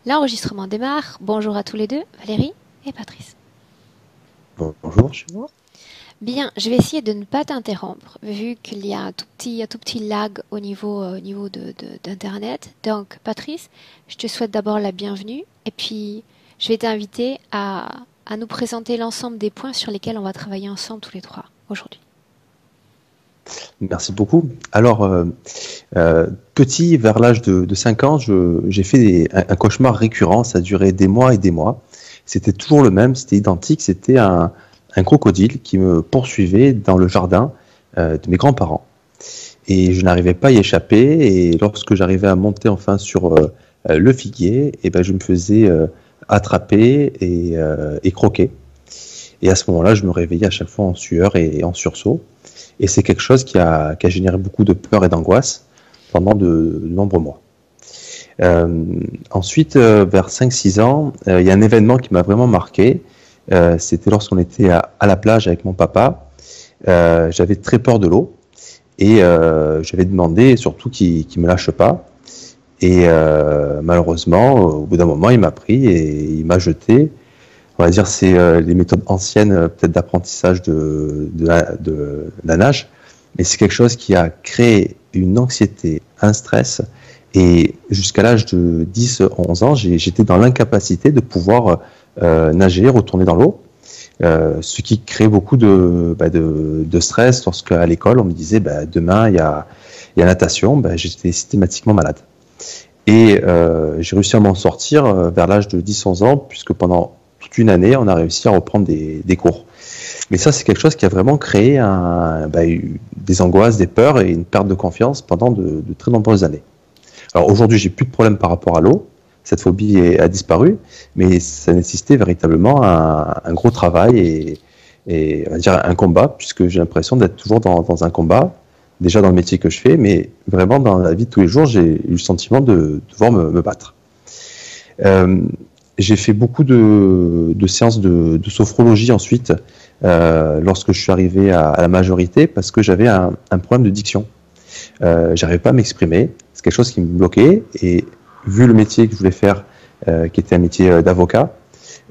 L'enregistrement démarre. Bonjour à tous les deux, Valérie et Patrice. Bonjour. Bien, je vais essayer de ne pas t'interrompre, vu qu'il y a un tout petit lag au niveau, d'Internet. Donc, Patrice, je te souhaite d'abord la bienvenue, et puis je vais t'inviter à nous présenter l'ensemble des points sur lesquels on va travailler ensemble tous les trois aujourd'hui. Merci beaucoup. Alors, petit, vers l'âge de 5 ans, j'ai fait un cauchemar récurrent. Ça a duré des mois et des mois. C'était toujours le même, c'était identique. C'était un crocodile qui me poursuivait dans le jardin de mes grands-parents. Et je n'arrivais pas à y échapper. Et lorsque j'arrivais à monter enfin sur le figuier, et ben, je me faisais attraper et croquer. Et à ce moment-là, je me réveillais à chaque fois en sueur et en sursaut. Et c'est quelque chose qui a généré beaucoup de peur et d'angoisse pendant de nombreux mois. Ensuite, vers 5-6 ans, il y a un événement qui m'a vraiment marqué. C'était lorsqu'on était à la plage avec mon papa. J'avais très peur de l'eau et j'avais demandé surtout qu'il ne me lâche pas. Et malheureusement, au bout d'un moment, il m'a pris et il m'a jeté. On va dire c'est les méthodes anciennes peut-être d'apprentissage de la nage, mais c'est quelque chose qui a créé une anxiété, un stress, et jusqu'à l'âge de 10-11 ans, j'étais dans l'incapacité de pouvoir nager, retourner dans l'eau, ce qui crée beaucoup de stress lorsqu'à l'école on me disait demain il y a natation, j'étais systématiquement malade. Et j'ai réussi à m'en sortir vers l'âge de 10-11 ans, puisque pendant toute une année, on a réussi à reprendre des cours. Mais ça, c'est quelque chose qui a vraiment créé des angoisses, des peurs et une perte de confiance pendant de très nombreuses années. Alors aujourd'hui, j'ai plus de problème par rapport à l'eau. Cette phobie a disparu, mais ça nécessitait véritablement un gros travail et on va dire un combat, puisque j'ai l'impression d'être toujours dans un combat, déjà dans le métier que je fais, mais vraiment dans la vie de tous les jours, j'ai eu le sentiment de devoir me battre. J'ai fait beaucoup de séances de sophrologie ensuite, lorsque je suis arrivé à la majorité, parce que j'avais un problème de diction. J'arrivais pas à m'exprimer, c'est quelque chose qui me bloquait, et vu le métier que je voulais faire, qui était un métier d'avocat,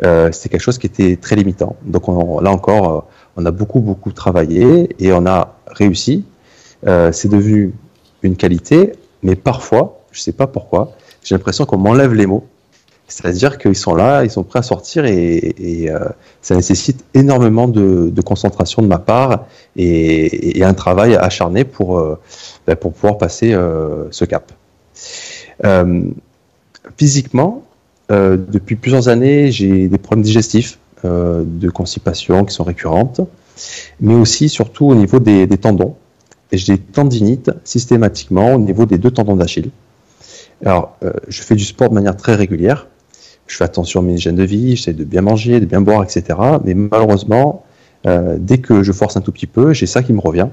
c'était quelque chose qui était très limitant. Donc là encore, on a beaucoup travaillé, et on a réussi. C'est devenu une qualité, mais parfois, je sais pas pourquoi, j'ai l'impression qu'on m'enlève les mots. C'est-à-dire qu'ils sont là, ils sont prêts à sortir et ça nécessite énormément de concentration de ma part et un travail acharné pour pouvoir passer ce cap. Physiquement, depuis plusieurs années, j'ai des problèmes digestifs, de constipation qui sont récurrentes, mais aussi surtout au niveau des tendons. Et j'ai des tendinites systématiquement au niveau des 2 tendons d'Achille. Alors, je fais du sport de manière très régulière. Je fais attention à mes hygiènes de vie, j'essaie de bien manger, de bien boire, etc. Mais malheureusement, dès que je force un tout petit peu, j'ai ça qui me revient.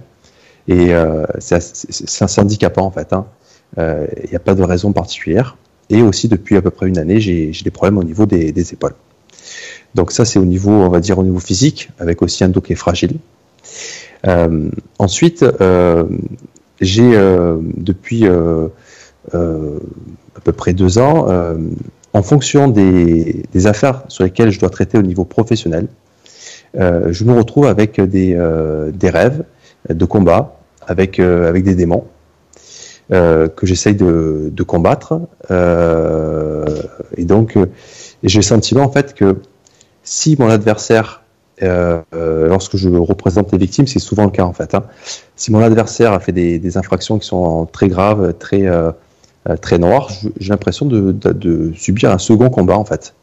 Et c'est handicapant en fait. Il n'y a pas de raison particulière. Et aussi, depuis à peu près une année, j'ai des problèmes au niveau des épaules. Donc ça, c'est au niveau, on va dire, au niveau physique, avec aussi un dos qui est fragile. Ensuite, j'ai depuis à peu près 2 ans, en fonction des affaires sur lesquelles je dois traiter au niveau professionnel, je me retrouve avec des rêves de combat, avec des démons que j'essaye de combattre. Et donc, j'ai le sentiment en fait que si mon adversaire, lorsque je représente les victimes, c'est souvent le cas en fait, si mon adversaire a fait des infractions qui sont très graves, très noires, j'ai l'impression de subir un second combat en fait.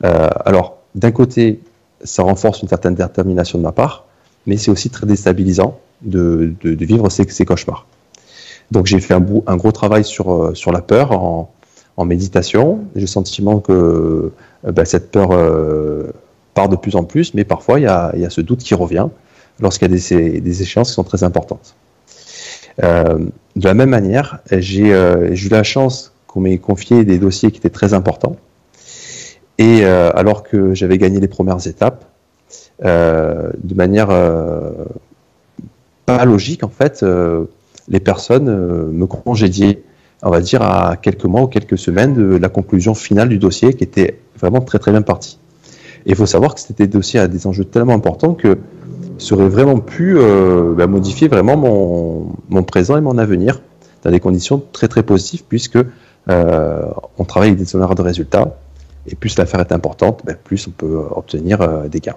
Alors, d'un côté, ça renforce une certaine détermination de ma part, mais c'est aussi très déstabilisant de vivre ces cauchemars. Donc j'ai fait un gros travail sur la peur en méditation. J'ai le sentiment que cette peur part de plus en plus, mais parfois il y a ce doute qui revient lorsqu'il y a des échéances qui sont très importantes. De la même manière, j'ai eu la chance qu'on m'ait confié des dossiers qui étaient très importants. Et alors que j'avais gagné les premières étapes, de manière pas logique en fait, les personnes me congédiaient on va dire, à quelques mois ou quelques semaines de la conclusion finale du dossier qui était vraiment très très bien parti. Et il faut savoir que c'était dossier à des enjeux tellement importants que ça aurait vraiment pu modifier vraiment mon présent et mon avenir dans des conditions très très positives puisque on travaille avec des honoraires de résultats et plus l'affaire est importante, plus on peut obtenir des gains.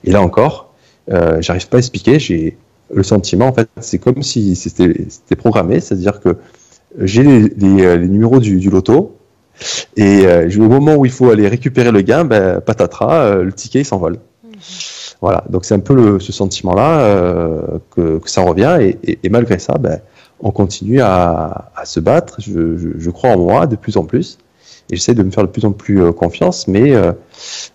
Et là encore, j'arrive pas à expliquer, j'ai le sentiment, en fait, c'est comme si c'était programmé, c'est-à-dire que j'ai les numéros du loto, et au moment où il faut aller récupérer le gain, patatras, le ticket il s'envole. Voilà, donc c'est un peu ce sentiment-là que ça revient, et malgré ça, on continue à se battre, je crois en moi de plus en plus, et j'essaie de me faire de plus en plus confiance, mais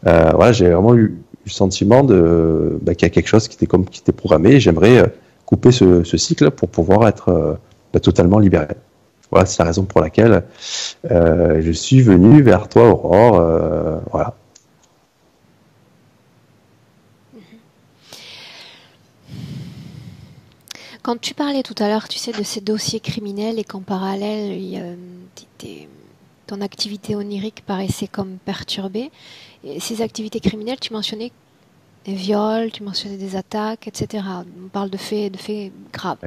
voilà, j'ai vraiment eu le sentiment qu'il y a quelque chose qui était programmé, et j'aimerais couper ce cycle pour pouvoir être totalement libéré. Voilà, c'est la raison pour laquelle je suis venu vers toi, Aurore. Voilà. Quand tu parlais tout à l'heure, tu sais, de ces dossiers criminels et qu'en parallèle, ton activité onirique paraissait comme perturbée, et ces activités criminelles, tu mentionnais des viols, tu mentionnais des attaques, etc. On parle de faits graves.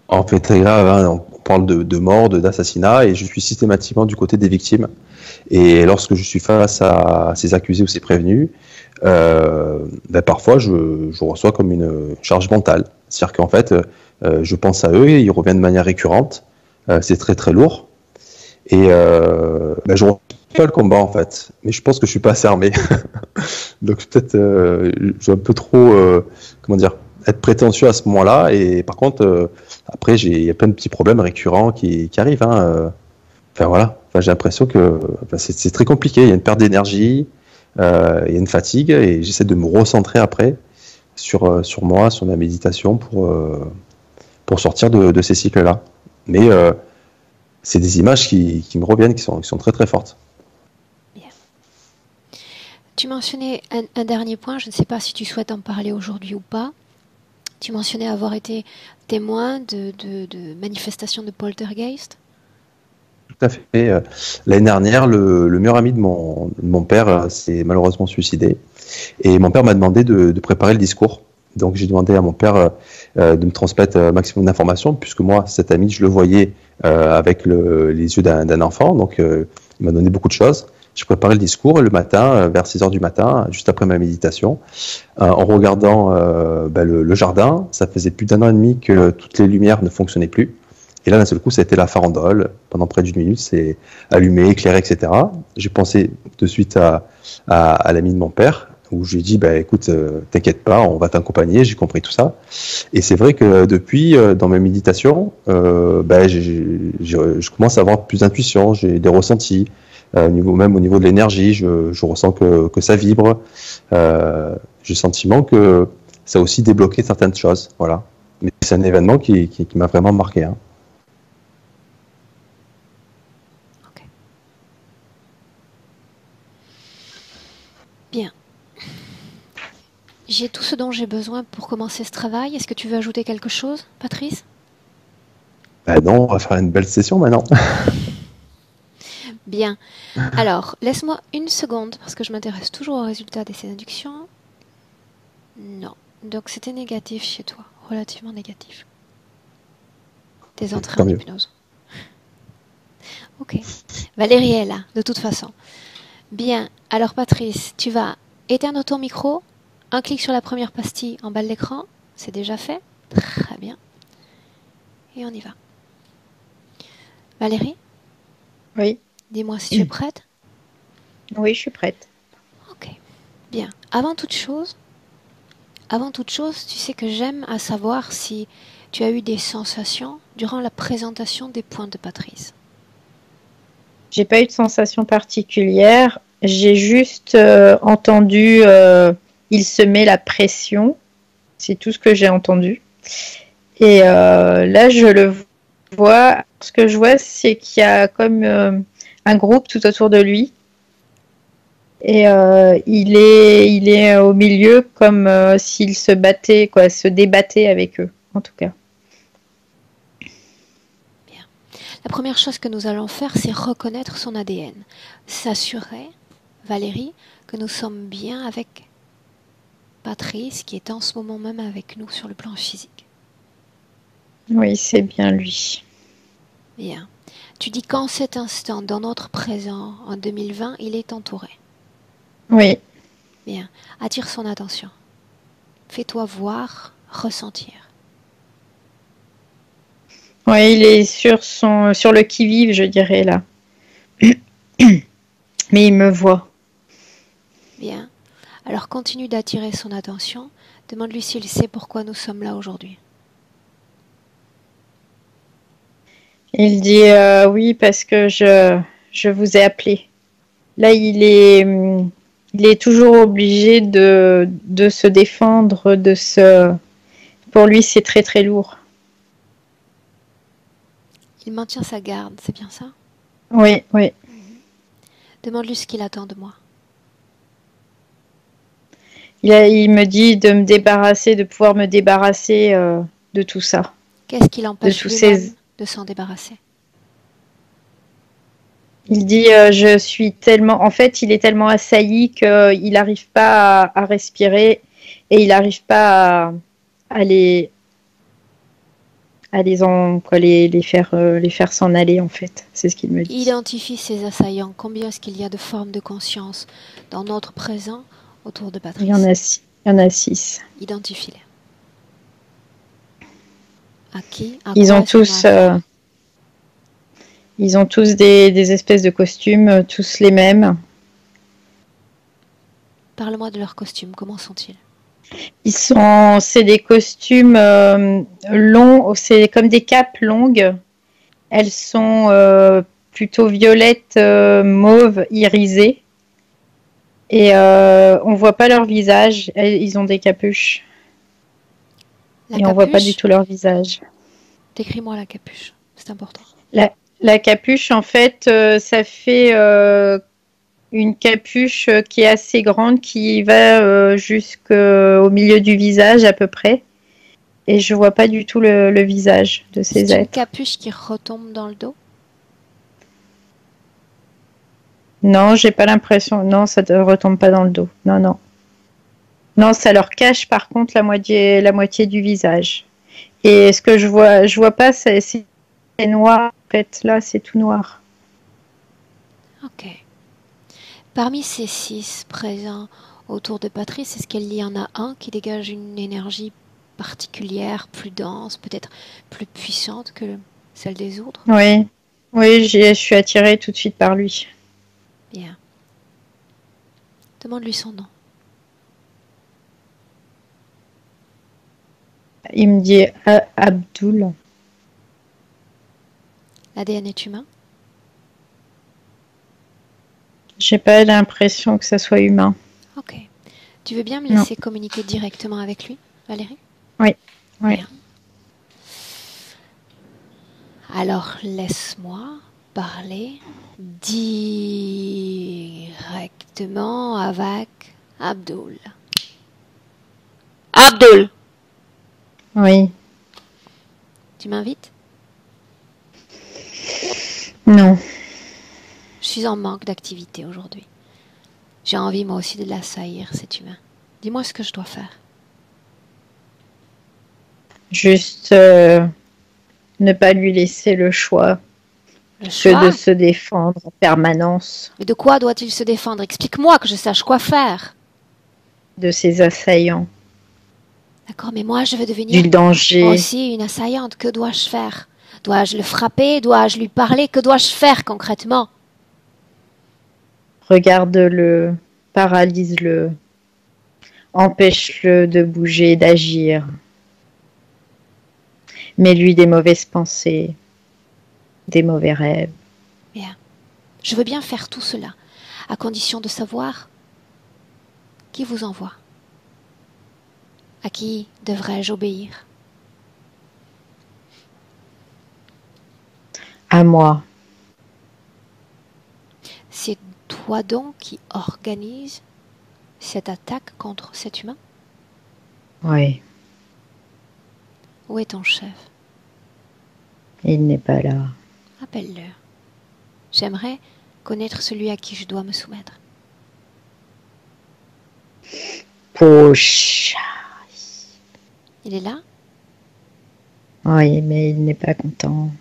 En fait, très grave, hein, on parle de mort, d'assassinat, et je suis systématiquement du côté des victimes. Et lorsque je suis face à ces accusés ou ces prévenus, parfois je reçois comme une charge mentale. C'est-à-dire qu'en fait, je pense à eux, et ils reviennent de manière récurrente. C'est très très lourd. Et je refuse pas le combat en fait, mais je pense que je suis pas assez armé. Donc peut-être je vais un peu trop, comment dire, être prétentieux à ce moment-là. Et par contre, après, il y a plein de petits problèmes récurrents qui arrivent. Enfin voilà, j'ai l'impression que c'est très compliqué. Il y a une perte d'énergie, il y a une fatigue, et j'essaie de me recentrer après sur moi, sur ma méditation pour sortir de ces cycles-là. Mais c'est des images qui me reviennent, qui sont très très fortes. Bien. Tu mentionnais un dernier point, je ne sais pas si tu souhaites en parler aujourd'hui ou pas. Tu mentionnais avoir été témoin de manifestations de poltergeist. Tout à fait. L'année dernière, le meilleur ami de mon père s'est malheureusement suicidé. Et mon père m'a demandé de préparer le discours. Donc j'ai demandé à mon père de me transmettre un maximum d'informations, puisque moi, cet ami, je le voyais avec les yeux d'un enfant. Donc il m'a donné beaucoup de choses. J'ai préparé le discours, et le matin, vers 6 heures du matin, juste après ma méditation, en regardant le jardin, ça faisait plus d'1 an et demi que toutes les lumières ne fonctionnaient plus. Et là, d'un seul coup, ça a été la farandole. Pendant près d'une minute, c'est allumé, éclairé, etc. J'ai pensé de suite à l'ami de mon père, où je lui ai dit, écoute, t'inquiète pas, on va t'accompagner, j'ai compris tout ça. Et c'est vrai que depuis, dans mes méditations, je commence à avoir plus d'intuition, j'ai des ressentis, même au niveau de l'énergie, je ressens que ça vibre. J'ai le sentiment que ça a aussi débloqué certaines choses. Voilà. Mais c'est un événement qui m'a vraiment marqué. Bien. J'ai tout ce dont j'ai besoin pour commencer ce travail. Est-ce que tu veux ajouter quelque chose, Patrice? Non, on va faire une belle session maintenant. Bien. Alors, laisse-moi une seconde, parce que je m'intéresse toujours aux résultats d'essais d'induction. Non. Donc, c'était négatif chez toi. Relativement négatif. Tes entrées en hypnose. Ok. Valérie est là, de toute façon. Bien. Alors, Patrice, tu vas éteindre ton micro. Un clic sur la première pastille en bas de l'écran. C'est déjà fait. Très bien. Et on y va. Valérie? Oui. Dis-moi si tu es prête. Oui, je suis prête. Ok. Bien. Avant toute chose, tu sais que j'aime à savoir si tu as eu des sensations durant la présentation des points de Patrice. J'ai pas eu de sensation particulière. J'ai juste entendu il se met la pression. C'est tout ce que j'ai entendu. Et là, je le vois. Ce que je vois, c'est qu'il y a comme un groupe tout autour de lui. Et il est au milieu comme s'il se battait, se débattait avec eux, en tout cas. Bien. La première chose que nous allons faire, c'est reconnaître son ADN. S'assurer, Valérie, que nous sommes bien avec Patrice, qui est en ce moment même avec nous sur le plan physique. Oui, c'est bien lui. Bien. Tu dis qu'en cet instant, dans notre présent, en 2020, il est entouré. Oui. Bien. Attire son attention. Fais-toi voir, ressentir. Oui, il est sur le qui-vive, je dirais, là. Mais il me voit. Bien. Alors continue d'attirer son attention. Demande-lui s'il sait pourquoi nous sommes là aujourd'hui. Il dit oui, parce que je vous ai appelé. Là, il est toujours obligé de se défendre, Pour lui, c'est très très lourd. Il maintient sa garde, c'est bien ça? Oui, oui. Demande-lui ce qu'il attend de moi. Il me dit de me débarrasser, de pouvoir me débarrasser de tout ça. Qu'est-ce qui De l'empêche tous lui-même ces... de s'en débarrasser? Il dit je suis tellement... En fait, il est tellement assailli qu'il n'arrive pas à respirer et il n'arrive pas à les... les faire s'en aller, en fait. C'est ce qu'il me dit. Identifie ses assaillants. Combien est-ce qu'il y a de formes de conscience dans notre présent autour de Patrice? Il y en a 6. Identifie-les. À qui? À Ils quoi ont est-ce qu'on a tous... affaire? Ils ont tous des espèces de costumes, tous les mêmes. Parle-moi de leurs costumes. Comment sont-ils? C'est des costumes longs, c'est comme des capes longues. Elles sont plutôt violettes, mauves, irisées. Et on voit pas leur visage. Ils ont des capuches. La Et on voit pas du capuche? tout leur visage. Décris-moi la capuche. C'est important. La capuche, en fait, ça fait une capuche qui est assez grande, qui va jusqu'au milieu du visage à peu près. Et je vois pas du tout le visage de ces C'est une êtres. capuche qui retombe dans le dos? Non, j'ai pas l'impression. Non, ça ne retombe pas dans le dos. Non, non. Non, ça leur cache par contre la moitié du visage. Et ce que je vois pas, c'est noir. En fait, là, c'est tout noir. Ok. Parmi ces 6 présents autour de Patrice, est-ce qu'il y en a un qui dégage une énergie particulière, plus dense, peut-être plus puissante que celle des autres? Oui, oui, je suis attirée tout de suite par lui. Bien. Demande-lui son nom. Il me dit Abdul. L'ADN est humain? J'ai pas l'impression que ça soit humain. Ok. Tu veux bien me Non. laisser communiquer directement avec lui, Valérie? Oui, oui. Bien. Alors, laisse-moi parler directement avec Abdul. Abdul, Oui. tu m'invites? Non. Je suis en manque d'activité aujourd'hui. J'ai envie moi aussi de l'assaillir, cet humain. Dis-moi ce que je dois faire. Juste ne pas lui laisser le choix Le que choix? de se défendre en permanence Mais de quoi doit-il se défendre? Explique-moi que je sache quoi faire. de ses assaillants, D'accord, mais moi je veux du devenir moi danger. aussi une assaillante. Que dois-je faire? Dois-je le frapper? Dois-je lui parler? Que dois-je faire concrètement? Regarde-le, paralyse-le, empêche-le de bouger, d'agir. Mets-lui des mauvaises pensées, des mauvais rêves. Bien. Je veux bien faire tout cela, à condition de savoir qui vous envoie. À qui devrais-je obéir? À moi. C'est toi donc qui organise cette attaque contre cet humain? Oui, Où est ton chef? il n'est pas là. Appelle-le. J'aimerais connaître celui à qui je dois me soumettre. Pocha. Il est là? Oui, mais il n'est pas content.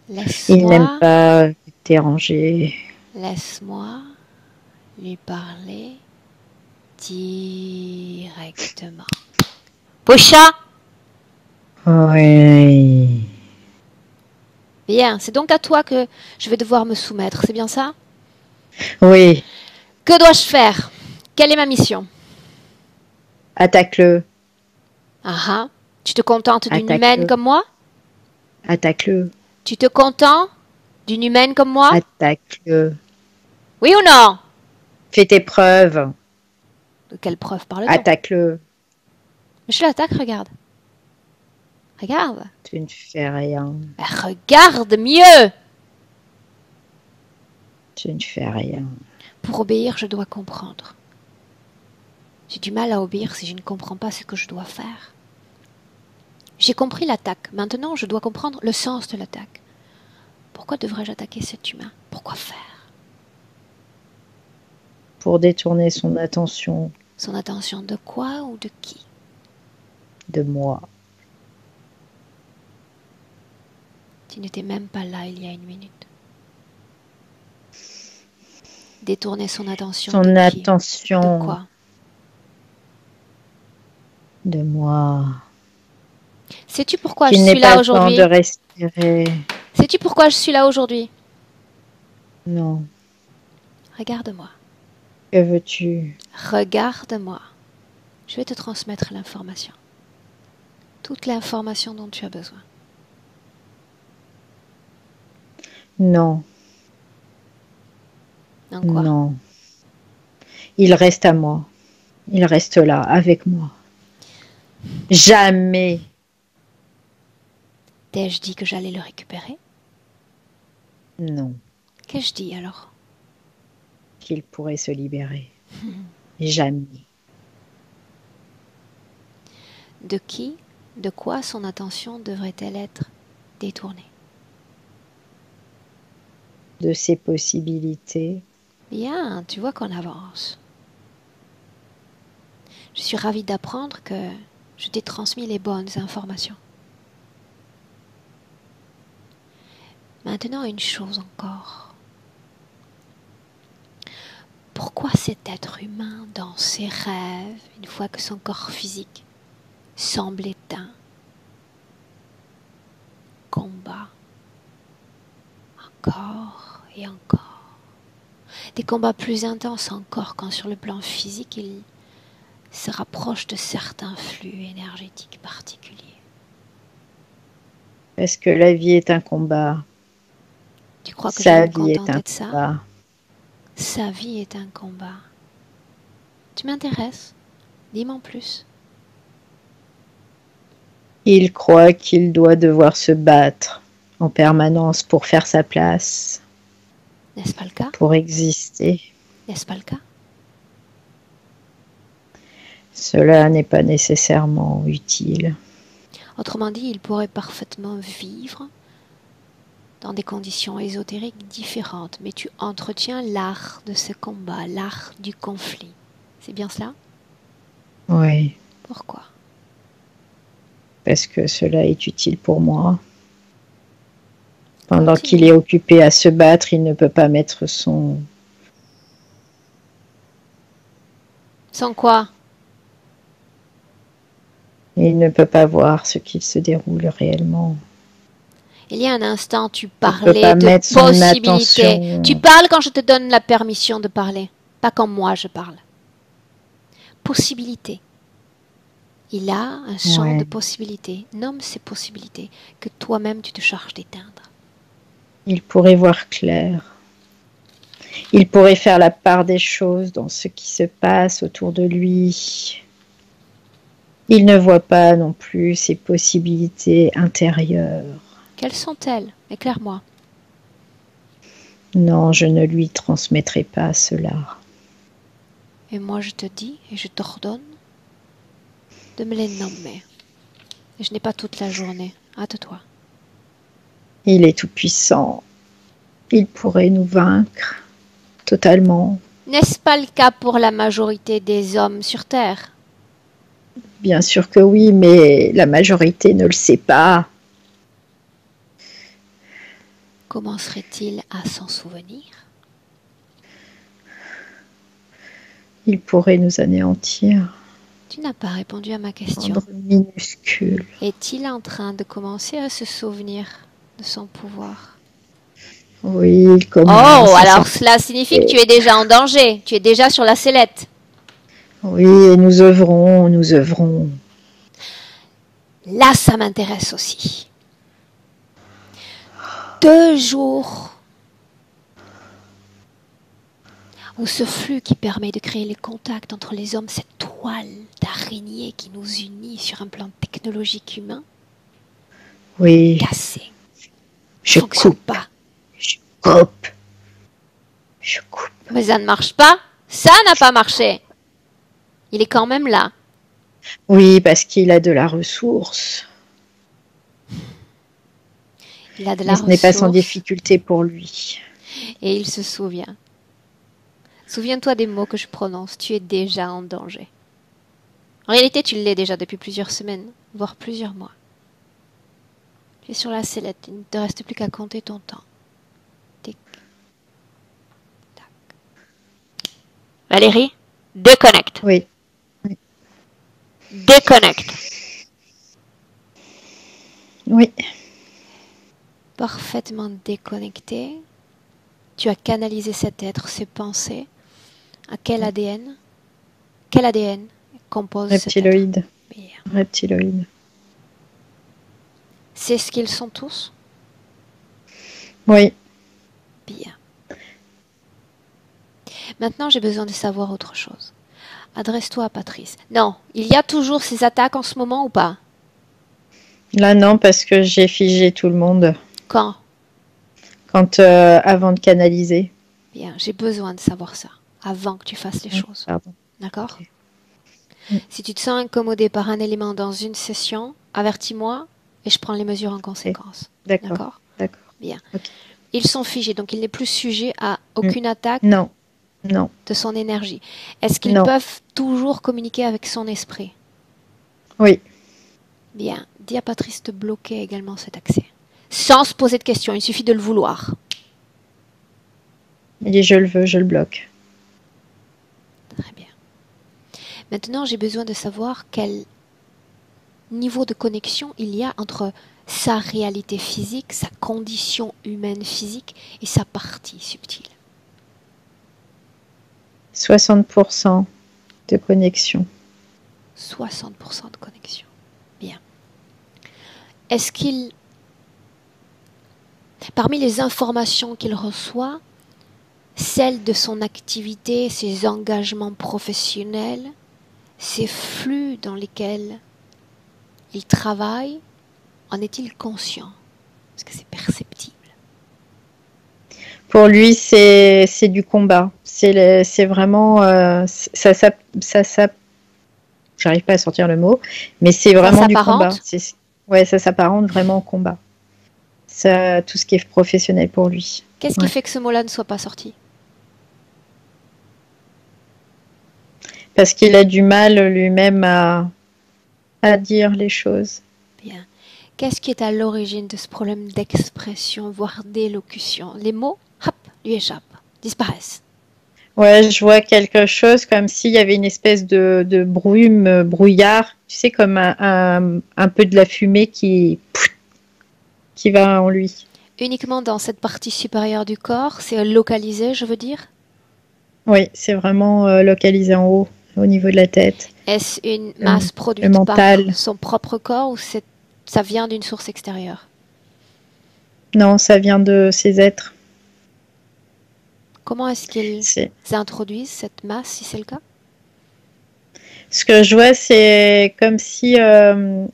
Il n'aime Laisse-moi, pas déranger. laisse-moi lui parler directement. Pocha! Oui. Bien, c'est donc à toi que je vais devoir me soumettre, c'est bien ça? Oui. Que dois-je faire? Quelle est ma mission? Attaque-le. Ah ah, tu te contentes d'une Attaque-le. humaine comme moi? Attaque-le. Tu te contentes d'une humaine comme moi? Attaque-le. Oui ou non? Fais tes preuves. De quelle preuve parle-t-on? Attaque-le. Je l'attaque, regarde. Regarde. Tu ne fais rien. Regarde mieux. Tu ne fais rien. Pour obéir, je dois comprendre. J'ai du mal à obéir si je ne comprends pas ce que je dois faire. J'ai compris l'attaque. Maintenant, je dois comprendre le sens de l'attaque. Pourquoi devrais-je attaquer cet humain? Pourquoi faire? Pour détourner son attention Son attention de quoi ou de qui? de moi. Tu n'étais même pas là il y a une minute. Détourner son attention Son de qui? attention De quoi? de moi. Sais-tu pourquoi je Qu'il suis n'ait pas là le temps aujourd'hui? de respirer. Sais-tu pourquoi je suis là aujourd'hui? Non. Regarde-moi. Que veux-tu? Regarde-moi. Je vais te transmettre l'information. Toute l'information dont tu as besoin. Non. En quoi? Non. Il reste à moi. Il reste là, avec moi. Jamais. T'ai-je dit que j'allais le récupérer? Non. Qu'ai-je dit alors? Qu'il pourrait se libérer. Jamais. De qui, de quoi son attention devrait-elle être détournée? De ses possibilités. Bien, tu vois qu'on avance. Je suis ravie d'apprendre que je t'ai transmis les bonnes informations. Maintenant, une chose encore. Pourquoi cet être humain, dans ses rêves, une fois que son corps physique semble éteint, combat encore et encore, des combats plus intenses encore quand sur le plan physique il se rapproche de certains flux énergétiques particuliers. Parce que la vie est un combat. Tu crois que je Sa vais me vie est contenter un de ça? combat. Sa vie est un combat. Tu m'intéresses? Dis-moi en plus. Il croit qu'il doit devoir se battre en permanence pour faire sa place, N'est-ce pas le cas? pour exister. N'est-ce pas le cas? Cela n'est pas nécessairement utile. Autrement dit, il pourrait parfaitement vivre dans des conditions ésotériques différentes, mais tu entretiens l'art de ce combat, l'art du conflit. C'est bien cela? Oui, Pourquoi? parce que cela est utile pour moi. Pendant Continue. qu'il est occupé à se battre, il ne peut pas mettre son... Sans quoi? Il ne peut pas voir ce qui se déroule réellement. Il y a un instant, tu peut pas parlais de mettre son possibilités. attention. Tu parles quand je te donne la permission de parler, pas quand moi je parle. Possibilités. Il a un champ Ouais. de possibilités. Nomme ces possibilités que toi-même tu te charges d'éteindre. Il pourrait voir clair. Il pourrait faire la part des choses dans ce qui se passe autour de lui. Il ne voit pas non plus ses possibilités intérieures. Quelles sont-elles? Éclaire-moi. Non, je ne lui transmettrai pas cela. Et moi je te dis et je t'ordonne de me les nommer. Et je n'ai pas toute la journée. Hâte-toi. Il est tout puissant. Il pourrait nous vaincre totalement. N'est-ce pas le cas pour la majorité des hommes sur Terre? Bien sûr que oui, mais la majorité ne le sait pas. Comment serait-il à s'en souvenir? Il pourrait nous anéantir. Tu n'as pas répondu à ma question. Rendre minuscule. Est-il en train de commencer à se souvenir de son pouvoir? Oui, il commence. Oh, alors cela signifie que tu es déjà en danger. Tu es déjà sur la sellette. Oui, et nous œuvrons, nous œuvrons. Là, ça m'intéresse aussi. 2 jours où ce flux qui permet de créer les contacts entre les hommes, cette toile d'araignée qui nous unit sur un plan technologique humain, Oui, cassé. je Fonctionne coupe, pas. je coupe, je coupe. Mais ça ne marche pas. Ça n'a pas marché. Il est quand même là. Oui, parce qu'il a de la ressource. Il a de la Mais ce n'est pas sans ressource difficulté pour lui. et il se souvient. Souviens-toi des mots que je prononce. Tu es déjà en danger. En réalité, tu l'es déjà depuis plusieurs semaines, voire plusieurs mois. Tu es sur la sellette. Il ne te reste plus qu'à compter ton temps. Tic, tac. Valérie, déconnecte. Oui, Déconnecte. oui, Parfaitement déconnecté. Tu as canalisé cet être, ses pensées. À quel ADN? Quel ADN compose cet être? reptiloïde, Bien. reptiloïde. C'est ce qu'ils sont tous? Oui, Bien. Maintenant, j'ai besoin de savoir autre chose. Adresse-toi à Patrice. Non, il y a toujours ces attaques en ce moment ou pas? là non, parce que j'ai figé tout le monde Quand? avant de canaliser. Bien, j'ai besoin de savoir ça avant que tu fasses les choses. Pardon. D'accord? Ok. Mm. Si tu te sens incommodé par un élément dans une session, avertis-moi et je prends les mesures en conséquence. D'accord, D'accord? d'accord. Bien. Ok. Ils sont figés, donc il n'est plus sujet à aucune attaque Non, non, de son énergie. Est-ce qu'ils non. peuvent toujours communiquer avec son esprit? Oui, Bien. Dis à Patrice de bloquer également cet accès. Sans se poser de questions, il suffit de le vouloir. il dit je le veux, je le bloque. Très bien. Maintenant, j'ai besoin de savoir quel niveau de connexion il y a entre sa réalité physique, sa condition humaine physique et sa partie subtile. 60% de connexion. 60% de connexion. Bien. Est-ce qu'il, parmi les informations qu'il reçoit, celles de son activité, ses engagements professionnels, ces flux dans lesquels il travaille, en est-il conscient? Est-ce que c'est perceptible? Pour lui, c'est du combat. C'est vraiment j'arrive pas à sortir le mot, mais c'est vraiment du combat. Ouais, ça s'apparente vraiment au combat. Ça, tout ce qui est professionnel pour lui. Qu'est-ce qui fait que ce mot-là ne soit pas sorti? Parce qu'il a du mal lui-même à dire les choses. Bien. Qu'est-ce qui est à l'origine de ce problème d'expression, voire d'élocution? Les mots, hop, lui échappent, disparaissent. Ouais, je vois quelque chose comme s'il y avait une espèce de brume, brouillard, tu sais, comme un peu de la fumée qui va en lui. Uniquement dans cette partie supérieure du corps, c'est localisé, je veux dire? Oui, c'est vraiment localisé en haut, au niveau de la tête. Est-ce une masse produite par son propre corps ou ça vient d'une source extérieure? Non, ça vient de ses êtres. Comment est-ce qu'ils introduisent cette masse, si c'est le cas? Ce que je vois, c'est comme si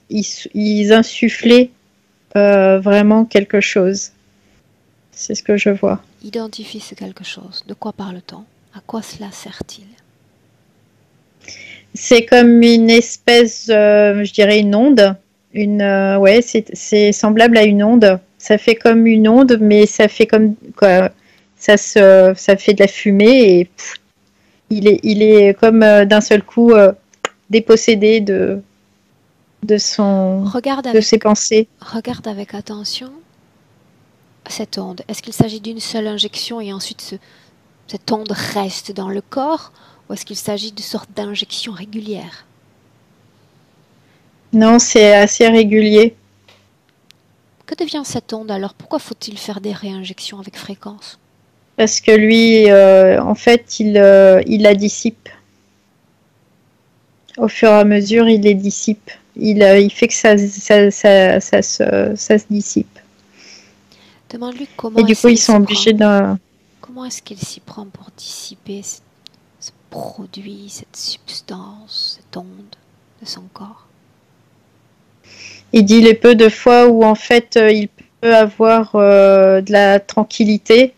ils insufflaient vraiment quelque chose. C'est ce que je vois. Identifie ce quelque chose. De quoi parle-t-on? À quoi cela sert-il? C'est comme une espèce, je dirais une onde. Ouais, c'est semblable à une onde. ça fait comme une onde, mais ça fait comme quoi, ça fait de la fumée et il est comme d'un seul coup dépossédé Regarde de avec, ses pensées. regarde avec attention cette onde. Est-ce qu'il s'agit d'une seule injection et ensuite cette onde reste dans le corps ou est-ce qu'il s'agit de sorte d'injection régulière? Non, c'est assez régulier. Que devient cette onde alors? Pourquoi faut-il faire des réinjections avec fréquence? Parce que lui, en fait, il la dissipe. Au fur et à mesure, il les dissipe. Il fait que ça se dissipe. Demande-lui Et du coup, ils sont obligés de... comment est-ce qu'il s'y prend pour dissiper ce produit, cette substance, cette onde de son corps. Il dit les peu de fois où en fait il peut avoir de la tranquillité,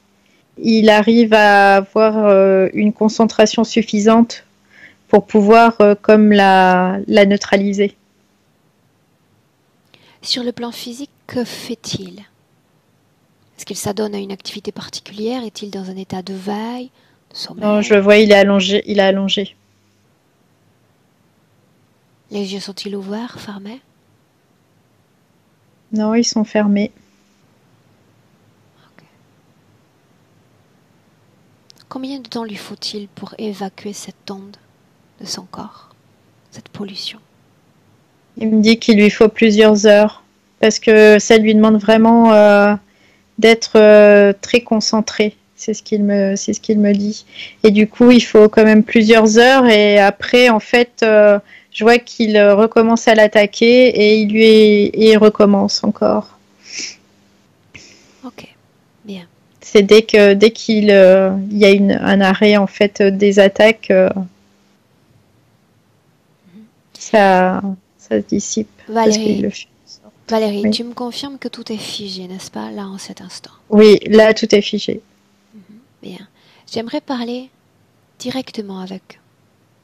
il arrive à avoir une concentration suffisante pour pouvoir comme la neutraliser. Sur le plan physique, que fait-il? Est-ce qu'il s'adonne à une activité particulière? Est-il dans un état de veille, de sommeil? Non, je le vois, il est allongé, il est allongé. Les yeux sont-ils ouverts, fermés? Non, ils sont fermés. Ok. Combien de temps lui faut-il pour évacuer cette onde de son corps, cette pollution? Il me dit qu'il lui faut plusieurs heures parce que ça lui demande vraiment d'être très concentré. C'est ce qu'il me dit. Et du coup, il faut quand même plusieurs heures. Et après, en fait, je vois qu'il recommence à l'attaquer et il recommence encore. Ok, bien. C'est dès qu'il y a un arrêt en fait des attaques, ça se dissipe. Parce qu'il le fait. Valérie, Oui. tu me confirmes que tout est figé, n'est-ce pas, là, en cet instant? Oui, là, tout est figé. Bien. J'aimerais parler directement avec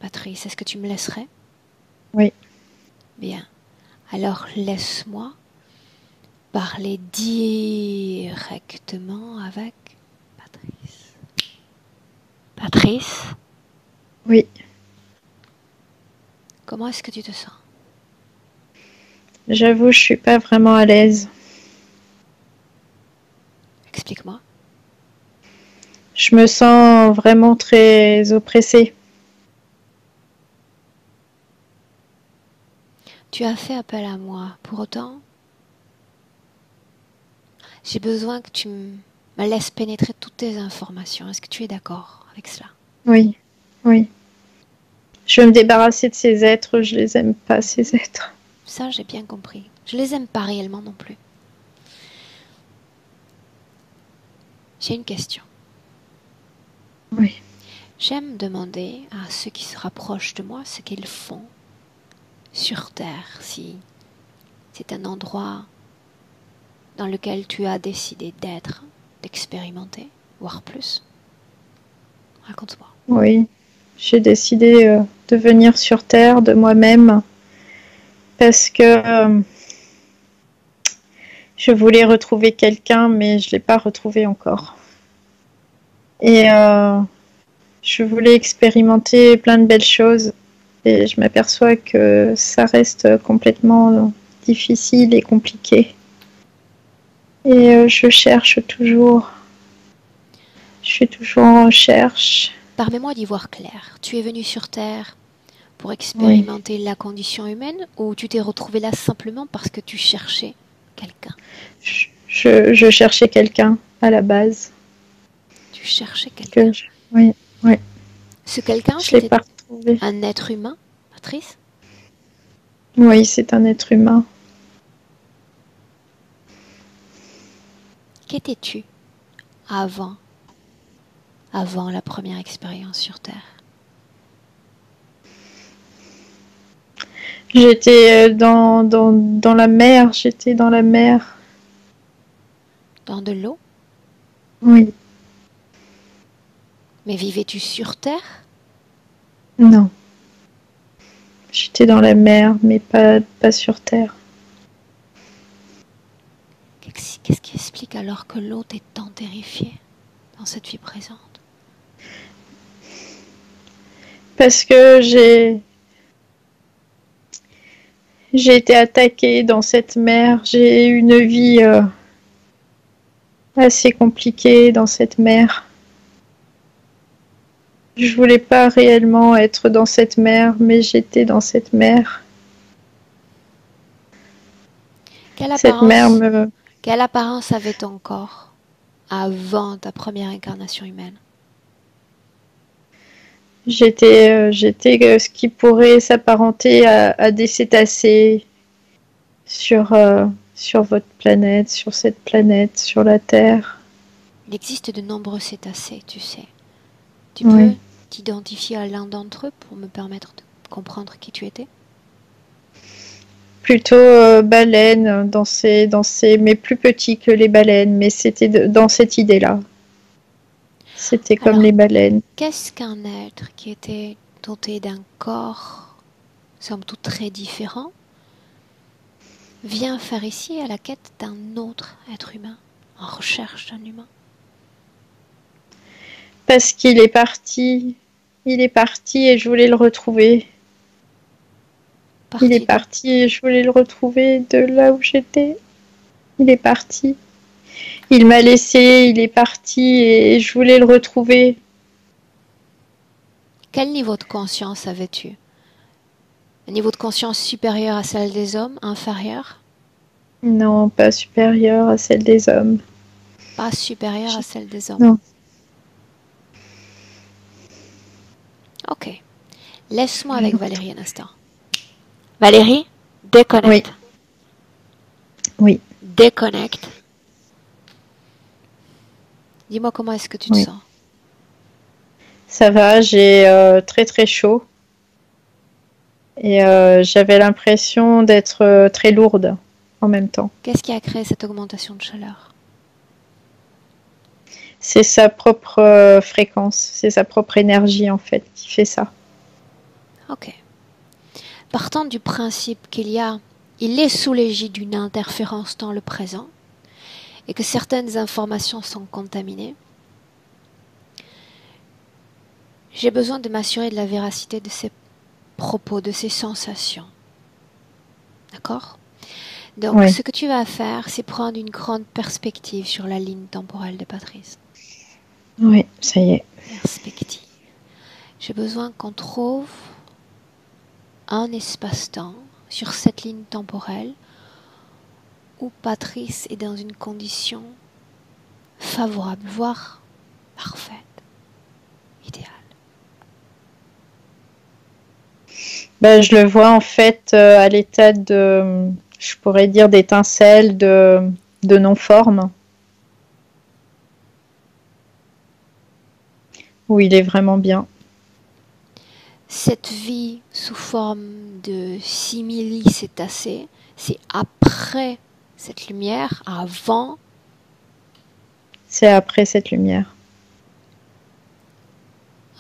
Patrice. Est-ce que tu me laisserais? Oui. Bien. Alors, laisse-moi parler directement avec Patrice. Patrice, Oui. comment est-ce que tu te sens? J'avoue, je suis pas vraiment à l'aise. Explique-moi. Je me sens vraiment très oppressée. Tu as fait appel à moi. Pour autant, j'ai besoin que tu me laisses pénétrer toutes tes informations. Est-ce que tu es d'accord avec cela? Oui, oui. Je veux me débarrasser de ces êtres, je les aime pas, ces êtres. Ça, j'ai bien compris. Je les aime pas réellement non plus. J'ai une question. Oui. J'aime demander à ceux qui se rapprochent de moi ce qu'ils font sur Terre, si c'est un endroit dans lequel tu as décidé d'être, d'expérimenter, voire plus. Raconte-moi. Oui. J'ai décidé de venir sur Terre de moi-même parce que je voulais retrouver quelqu'un, mais je ne l'ai pas retrouvé encore. Et je voulais expérimenter plein de belles choses. Et je m'aperçois que ça reste complètement difficile et compliqué. Et je cherche toujours. Je suis toujours en recherche. Permets-moi d'y voir clair. Tu es venu sur Terre pour Oui. expérimenter la condition humaine ou tu t'es retrouvé là simplement parce que tu cherchais quelqu'un? Je cherchais quelqu'un à la base. Tu cherchais quelqu'un. Oui, oui. Ce quelqu'un, Je l'ai c'était pas retrouvé. un être humain, Patrice? Oui, c'est un être humain. Qu'étais-tu avant la première expérience sur Terre? J'étais dans la mer. J'étais dans la mer. Dans de l'eau? Oui. Mais vivais-tu sur Terre? Non. J'étais dans la mer, mais pas sur Terre. Qu'est-ce qui explique alors que l'autre est tant terrifié dans cette vie présente? Parce que j'ai été attaquée dans cette mer. J'ai eu une vie assez compliquée dans cette mer. Je voulais pas réellement être dans cette mer, mais j'étais dans cette mer. Cette mer me... Quelle apparence avait ton corps avant ta première incarnation humaine? J'étais ce qui pourrait s'apparenter à des cétacés sur votre planète, sur cette planète, sur la Terre. Il existe de nombreux cétacés, tu sais. Tu peux t'identifier à l'un d'entre eux pour me permettre de comprendre qui tu étais? Plutôt baleine, mais plus petit que les baleines, mais c'était dans cette idée-là. C'était comme les baleines. Qu'est-ce qu'un être qui était doté d'un corps, somme toute très différent, vient faire ici à la quête d'un autre être humain, en recherche d'un humain? Parce qu'il est parti. Il est parti et je voulais le retrouver. Il est parti et je voulais le retrouver de là où j'étais. Il est parti. Il m'a laissé, il est parti et je voulais le retrouver. Quel niveau de conscience avais-tu? Un niveau de conscience supérieur à celle des hommes, inférieur? Non, pas supérieur à celle des hommes. Pas supérieur à celle des hommes? Non. Ok. Laisse-moi avec Valérie un instant. Valérie, déconnecte. Oui. Déconnecte. Dis-moi comment est-ce que tu te sens? Ça va, j'ai très très chaud. Et j'avais l'impression d'être très lourde en même temps. Qu'est-ce qui a créé cette augmentation de chaleur? C'est sa propre fréquence, c'est sa propre énergie en fait qui fait ça. Ok. Partant du principe il est sous l'égide d'une interférence dans le présent et que certaines informations sont contaminées, j'ai besoin de m'assurer de la véracité de ces propos, de ces sensations. D'accord? Donc, ce que tu vas faire, c'est prendre une grande perspective sur la ligne temporelle de Patrice. Oui, ça y est. Perspective. J'ai besoin qu'on trouve un espace-temps sur cette ligne temporelle où Patrice est dans une condition favorable, voire parfaite, idéale. Je le vois en fait à l'état de, je pourrais dire, d'étincelle, de non-forme. Où il est vraiment bien. Cette vie sous forme de simili-cétacé, c'est après cette lumière, avant? C'est après cette lumière.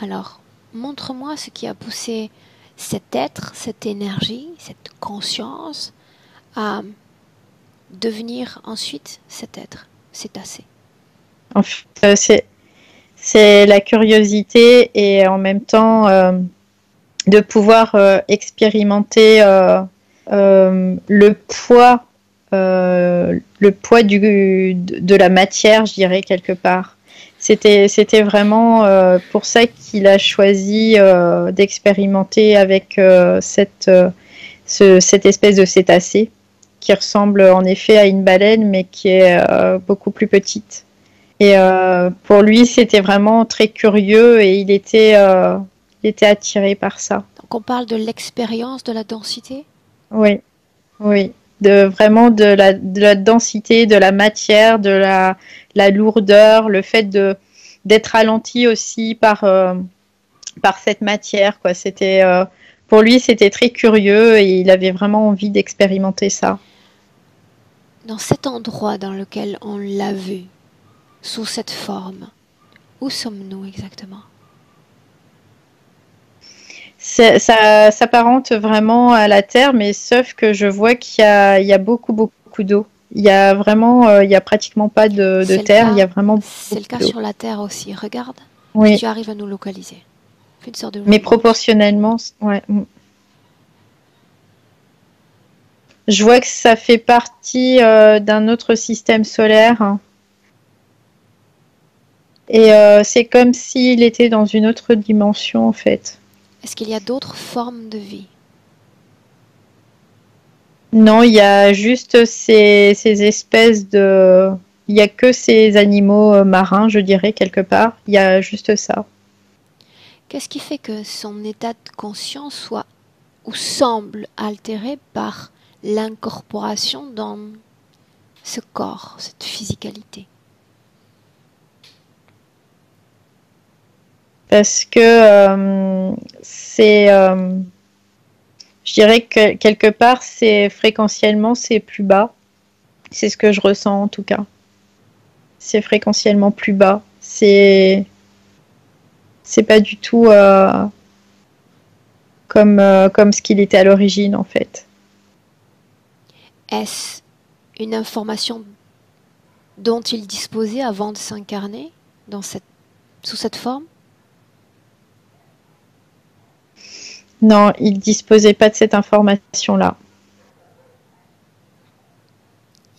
Alors, montre-moi ce qui a poussé cet être, cette énergie, cette conscience à devenir ensuite cet être, cétacé. En fait, c'est la curiosité et en même temps de pouvoir expérimenter le poids de la matière, je dirais, quelque part. C'était vraiment pour ça qu'il a choisi d'expérimenter avec cette espèce de cétacé qui ressemble en effet à une baleine mais qui est beaucoup plus petite. Et pour lui, c'était vraiment très curieux et il était attiré par ça. Donc on parle de l'expérience de la densité? Oui, oui. Vraiment de la densité, de la matière, de la lourdeur, le fait d'être ralenti aussi par cette matière, quoi. Pour lui, c'était très curieux et il avait vraiment envie d'expérimenter ça. Dans cet endroit dans lequel on l'a vu, sous cette forme, où sommes-nous exactement? Ça s'apparente vraiment à la Terre, mais sauf que je vois qu'il y a beaucoup, beaucoup d'eau. Il y a vraiment, il y a pratiquement pas de C'est le terre. Il y cas, a vraiment c'est le cas beaucoup d'eau. sur la Terre aussi. Regarde si Oui, tu arrives à nous localiser. Fais une sorte de mais remote. proportionnellement, ouais. Je vois que ça fait partie d'un autre système solaire. Et c'est comme s'il était dans une autre dimension, en fait. Est-ce qu'il y a d'autres formes de vie? Non, il y a juste ces espèces de... Il n'y a que ces animaux marins, je dirais, quelque part. Il y a juste ça. Qu'est-ce qui fait que son état de conscience soit ou semble altéré par l'incorporation dans ce corps, cette physicalité? Parce que c'est... je dirais que quelque part, c'est fréquentiellement, c'est plus bas. C'est ce que je ressens en tout cas. C'est fréquentiellement plus bas. C'est pas du tout comme ce qu'il était à l'origine en fait. Est-ce une information dont il disposait avant de s'incarner sous cette forme? Non, il disposait pas de cette information-là.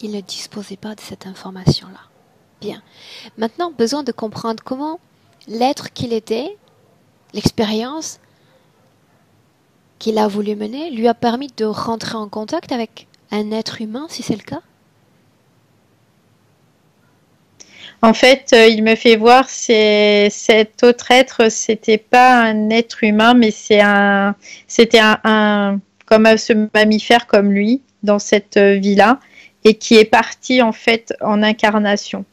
Il ne disposait pas de cette information-là. Bien. Maintenant, besoin de comprendre comment l'être qu'il était, l'expérience qu'il a voulu mener, lui a permis de rentrer en contact avec un être humain, si c'est le cas. En fait, il me fait voir, cet autre être, c'était pas un être humain, mais c'était comme ce mammifère comme lui dans cette vie-là, et qui est parti en fait en incarnation.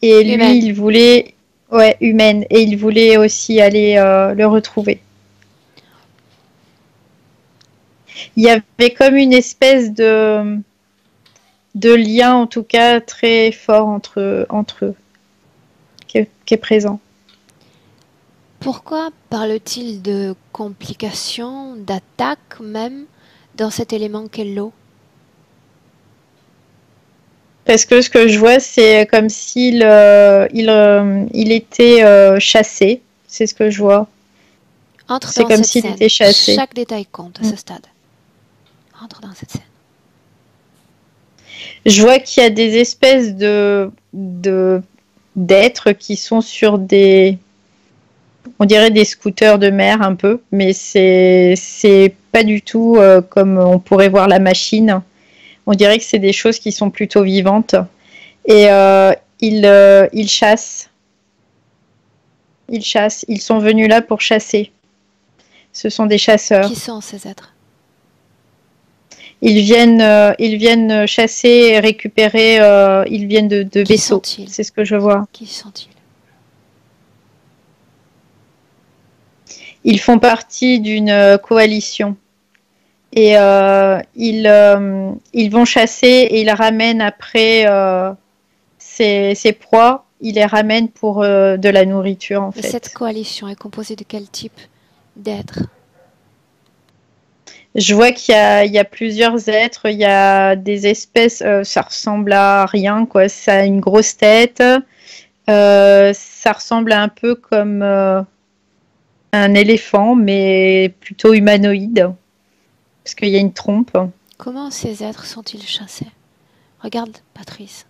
Et lui, Humaine. il voulait, ouais, humaine, et il voulait aussi aller le retrouver. Il y avait comme une espèce de lien, en tout cas, très fort entre eux, qui est présent. Pourquoi parle-t-il de complications, d'attaques même, dans cet élément qu'est l'eau? Parce que ce que je vois, c'est comme s'il il était chassé. C'est ce que je vois. Entre C'est dans comme cette s'il scène. était chassé. Chaque détail compte à ce stade. Entre dans cette scène. Je vois qu'il y a des espèces d'êtres qui sont sur on dirait des scooters de mer un peu, mais c'est pas du tout comme on pourrait voir la machine. On dirait que c'est des choses qui sont plutôt vivantes. Et ils chassent. Ils chassent. Ils sont venus là pour chasser. Ce sont des chasseurs. Qui sont ces êtres? Ils viennent chasser et récupérer. Ils viennent de Qui vaisseaux. sont-ils? C'est ce que je vois. Qui sont-ils? Ils font partie d'une coalition. Et ils vont chasser et ils ramènent après ces proies. Ils les ramènent pour de la nourriture en Et fait. cette coalition est composée de quel type d'êtres? Je vois il y a plusieurs êtres, il y a des espèces, ça ressemble à rien, quoi. Ça a une grosse tête, ça ressemble un peu comme un éléphant, mais plutôt humanoïde, parce qu'il y a une trompe. Comment ces êtres sont-ils chassés? Regarde, Patrice.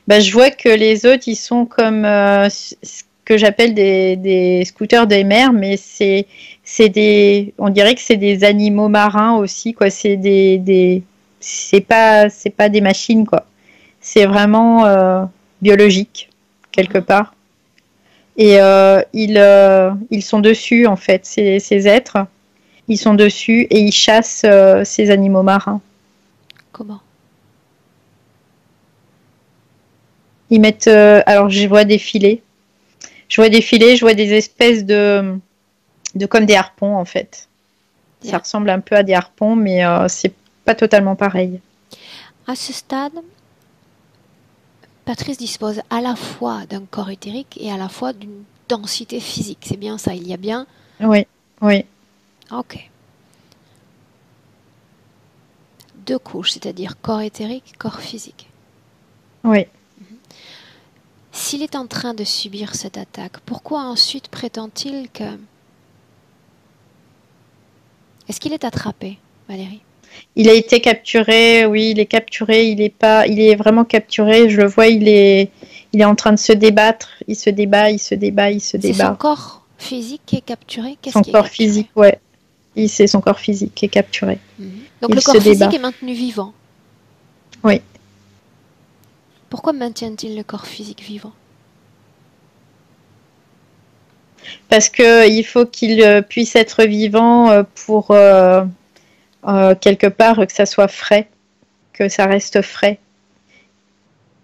Bah, je vois que les autres, ils sont comme ce que j'appelle des scooters des mers, mais on dirait que c'est des animaux marins aussi, quoi. C'est pas des machines, quoi. C'est vraiment biologique quelque part. Et ils sont dessus en fait, ces êtres. Ils sont dessus et ils chassent ces animaux marins. Comment? Ils mettent, alors je vois des filets. Je vois des espèces de comme des harpons en fait. Bien. Ça ressemble un peu à des harpons, mais c'est pas totalement pareil. À ce stade, Patrice dispose à la fois d'un corps éthérique et à la fois d'une densité physique. C'est bien ça, il y a bien. Oui, oui. Ok. deux couches, c'est-à-dire corps éthérique, corps physique. Oui. S'il est en train de subir cette attaque, pourquoi ensuite prétend-il que... Est-ce qu'il est attrapé, Valérie? Il a été capturé, oui, il est capturé, il est vraiment capturé, je le vois, il est en train de se débattre, il se débat, il se débat, il se C'est son débat. corps physique qui est capturé? Qu'est-ce Son qui est corps capturé? physique, ouais. C'est son corps physique qui est capturé. Donc Il le se corps physique débat. est maintenu vivant. Oui. Pourquoi maintient-il le corps physique vivant? Parce qu'il faut qu'il puisse être vivant pour quelque part que ça soit frais, que ça reste frais,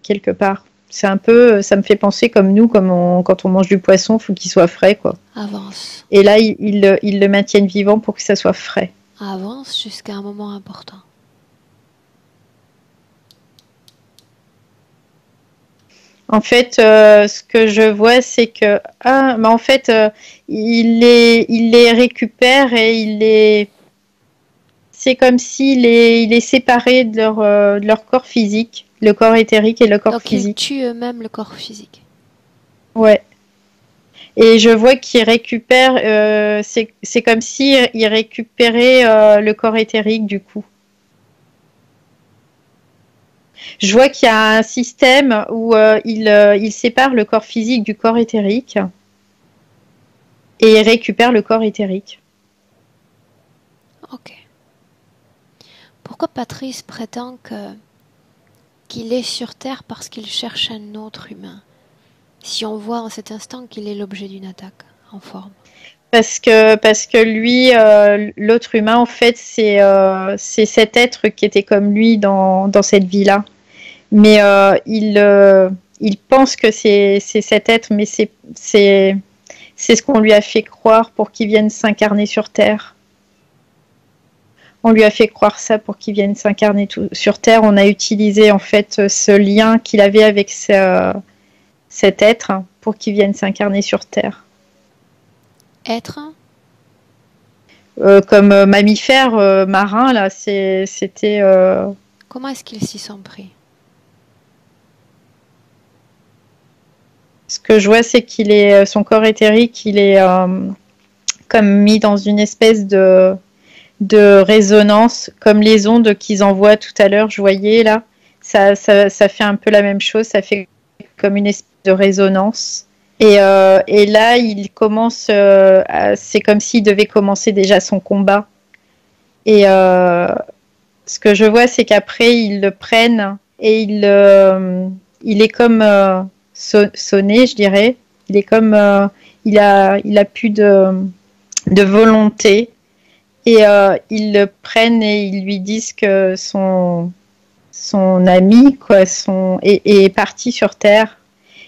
quelque part. C'est un peu, ça me fait penser comme nous, quand on mange du poisson, il faut qu'il soit frais, quoi. Avance. Et là, ils le maintiennent vivant pour que ça soit frais. Avance jusqu'à un moment important. En fait, ce que je vois, c'est que mais en fait, il les récupère et c'est comme s'il il est séparé de leur corps physique, le corps éthérique et le corps Donc ils physique. tuent eux-mêmes le corps physique. Ouais. Et je vois qu'il récupère, c'est comme si il récupérait le corps éthérique du coup. Je vois qu'il y a un système où il sépare le corps physique du corps éthérique et il récupère le corps éthérique. Ok. Pourquoi Patrice prétend qu'il est sur Terre parce qu'il cherche un autre humain, si on voit en cet instant qu'il est l'objet d'une attaque en forme? Parce que lui, l'autre humain, en fait, c'est cet être qui était comme lui dans cette vie-là. Mais il pense que c'est cet être, mais c'est ce qu'on lui a fait croire pour qu'il vienne s'incarner sur Terre. On lui a fait croire ça pour qu'il vienne s'incarner sur Terre. On a utilisé en fait ce lien qu'il avait avec cet être pour qu'il vienne s'incarner sur Terre. Être? Comme mammifère marin, là, c'était... Comment est-ce qu'ils s'y sont pris? Ce que je vois, c'est qu'il est son corps éthérique, il est comme mis dans une espèce de résonance, comme les ondes qu'ils envoient tout à l'heure, je voyais là. Ça fait un peu la même chose, ça fait comme une espèce de résonance. Et là, il commence, c'est comme s'il devait commencer déjà son combat. Et ce que je vois, c'est qu'après, ils le prennent et il est comme sonné, je dirais. Il est comme, il a plus de volonté. Et ils le prennent et ils lui disent que son ami quoi, est parti sur Terre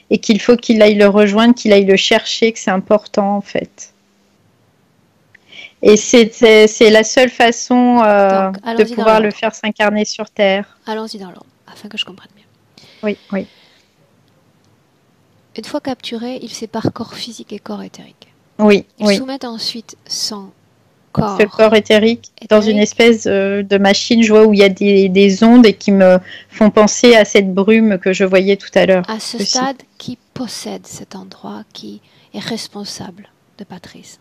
et qu'il faut qu'il aille le rejoindre, qu'il aille le chercher, que c'est important en fait. Et c'est la seule façon de pouvoir le faire s'incarner sur Terre. Allons-y dans l'ordre, afin que je comprenne bien. Oui, oui. Une fois capturé, il sépare corps physique et corps éthérique. Oui, Ils soumettent ensuite son corps. Ce corps éthérique dans une espèce de machine, je vois où il y a des ondes et qui me font penser à cette brume que je voyais tout à l'heure. À ce stade, qui possède cet endroit, qui est responsable de Patrice?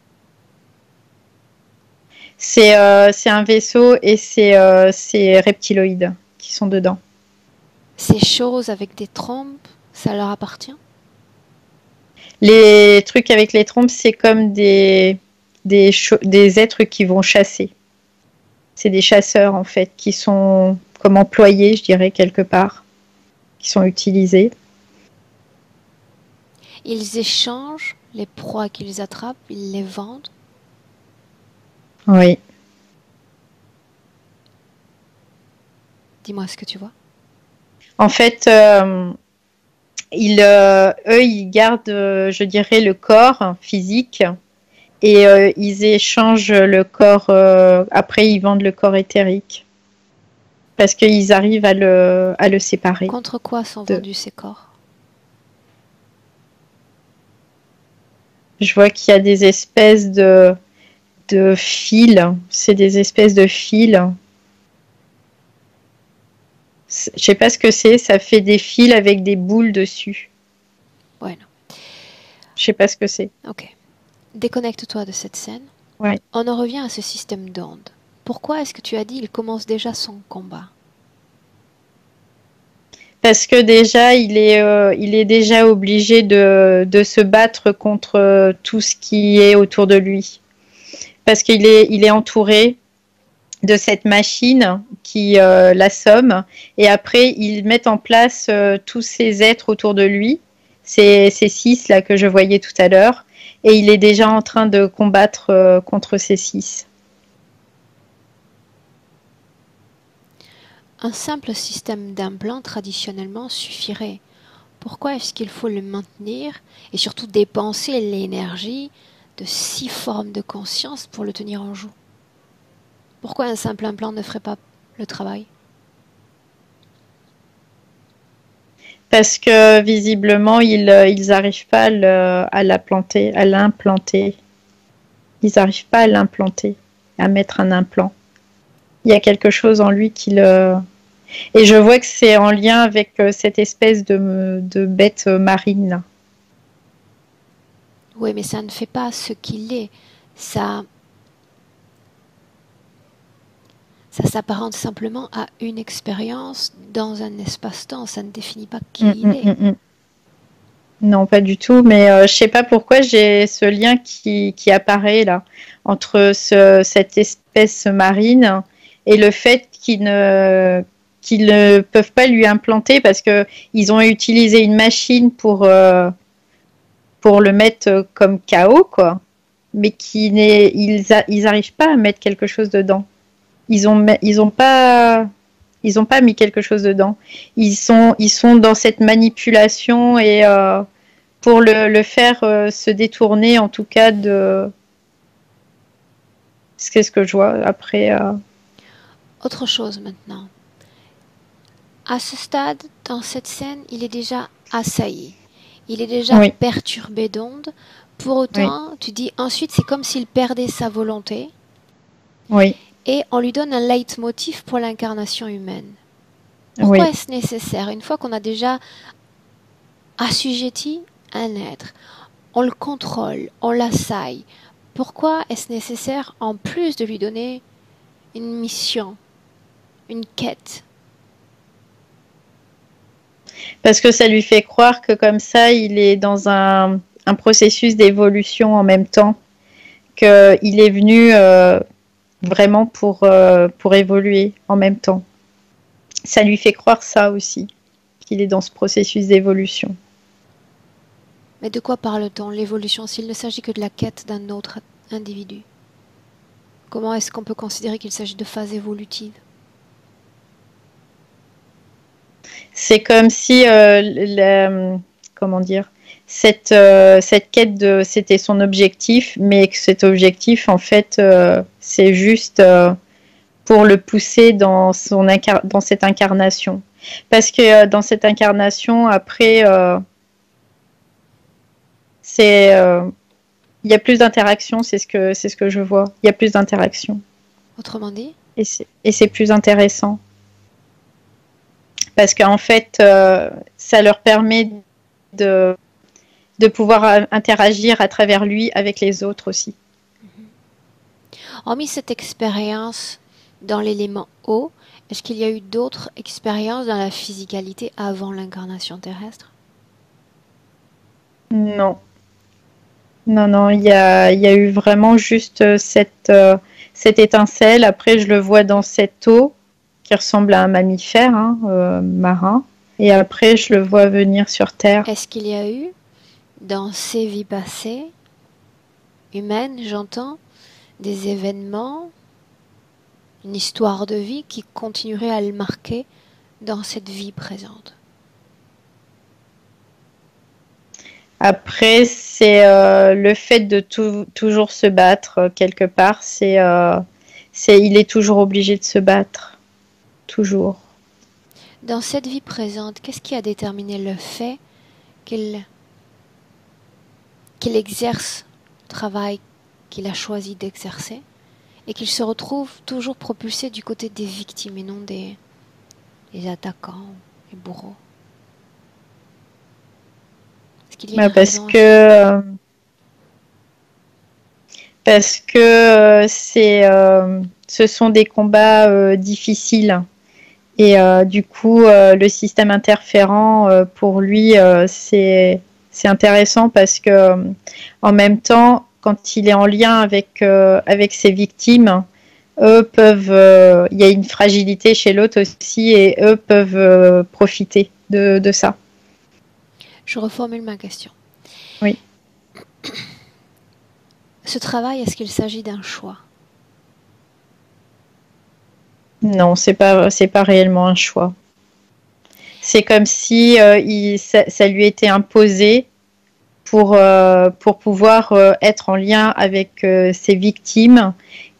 C'est un vaisseau et c'est reptiloïdes qui sont dedans. Ces choses avec des trompes, ça leur appartient? Les trucs avec les trompes, c'est comme des êtres qui vont chasser. C'est des chasseurs en fait, qui sont comme employés, je dirais, quelque part, qui sont utilisés. Ils échangent les proies qu'ils attrapent, ils les vendent? Oui. Dis-moi ce que tu vois. En fait, eux, ils gardent, je dirais, le corps physique et ils échangent le corps. Après, ils vendent le corps éthérique parce qu'ils arrivent à le séparer. Contre quoi sont vendus ces corps? Je vois qu'il y a des espèces de fils. C'est des espèces de fils. Je sais pas ce que c'est. Ça fait des fils avec des boules dessus. Bueno, Je sais pas ce que c'est. ok. Déconnecte-toi de cette scène. Ouais. On en revient à ce système d'ondes. Pourquoi est-ce que tu as dit il commence déjà son combat? Parce que déjà, il est déjà obligé de se battre contre tout ce qui est autour de lui. Parce il est entouré de cette machine qui l'assomme. Et après, ils mettent en place tous ces êtres autour de lui, ces six là que je voyais tout à l'heure. Et il est déjà en train de combattre contre ces six. Un simple système d'implants traditionnellement suffirait. Pourquoi est-ce qu'il faut le maintenir et surtout dépenser l'énergie de 6 formes de conscience pour le tenir en joue? Pourquoi un simple implant ne ferait pas le travail? Parce que visiblement, ils n'arrivent pas à l'implanter. Ils n'arrivent pas à l'implanter, à mettre un implant. Il y a quelque chose en lui qui le... Et je vois que c'est en lien avec cette espèce de bête marine. Oui, mais ça ne fait pas ce qu'il est. Ça, ça s'apparente simplement à une expérience dans un espace-temps. Ça ne définit pas qui il est. Non, pas du tout, mais je sais pas pourquoi j'ai ce lien qui apparaît là entre cette espèce marine et le fait qu'ils ne peuvent pas lui implanter parce que ils ont utilisé une machine pour le mettre comme KO quoi, mais ils arrivent pas à mettre quelque chose dedans. Ils ont pas mis quelque chose dedans. Ils sont dans cette manipulation et pour le faire se détourner, en tout cas, de... C'est ce que je vois après. Autre chose maintenant. À ce stade, dans cette scène, il est déjà assailli. Il est déjà Oui. perturbé d'ondes. Pour autant, tu dis ensuite, c'est comme s'il perdait sa volonté. Oui. Et on lui donne un leitmotiv pour l'incarnation humaine. Pourquoi est-ce nécessaire? Une fois qu'on a déjà assujetti un être, on le contrôle, on l'assaille. Pourquoi est-ce nécessaire, en plus de lui donner une mission, une quête? Parce que ça lui fait croire que comme ça, il est dans un processus d'évolution en même temps, qu'il est venu vraiment pour évoluer en même temps. Ça lui fait croire ça aussi, qu'il est dans ce processus d'évolution. Mais de quoi parle-t-on, l'évolution, s'il ne s'agit que de la quête d'un autre individu? Comment est-ce qu'on peut considérer qu'il s'agit de phase évolutive? C'est comme si, comment dire, cette quête, c'était son objectif, mais que cet objectif, en fait, c'est juste pour le pousser dans cette incarnation. Parce que dans cette incarnation, après, il y a plus d'interaction, c'est ce que je vois. Il y a plus d'interaction. Autrement dit? Et c'est plus intéressant. Parce qu'en fait, ça leur permet de pouvoir interagir à travers lui avec les autres aussi. Hormis cette expérience dans l'élément eau, est-ce qu'il y a eu d'autres expériences dans la physicalité avant l'incarnation terrestre? Non. Non, il y a eu vraiment juste cette étincelle. Après, je le vois dans cette eau qui ressemble à un mammifère marin. Et après, je le vois venir sur Terre. Est-ce qu'il y a eu, dans ces vies passées, humaines, j'entends, des événements, une histoire de vie qui continuerait à le marquer dans cette vie présente? Après, c'est le fait de toujours se battre quelque part. Il est toujours obligé de se battre. Toujours. Dans cette vie présente, qu'est-ce qui a déterminé le fait qu'il exerce le travail qu'il a choisi d'exercer et qu'il se retrouve toujours propulsé du côté des victimes et non les attaquants, les bourreaux? Est-ce qu'il y a Bah, une raison à ça? parce que ce sont des combats difficiles. Et du coup, le système interférent, pour lui, c'est intéressant parce que en même temps, quand il est en lien avec ses victimes, eux peuvent, il y a une fragilité chez l'autre aussi, et eux peuvent profiter de ça. Je reformule ma question. Oui. Ce travail, est-ce qu'il s'agit d'un choix? Non, c'est pas réellement un choix. C'est comme si ça lui était imposé pour pouvoir être en lien avec ses victimes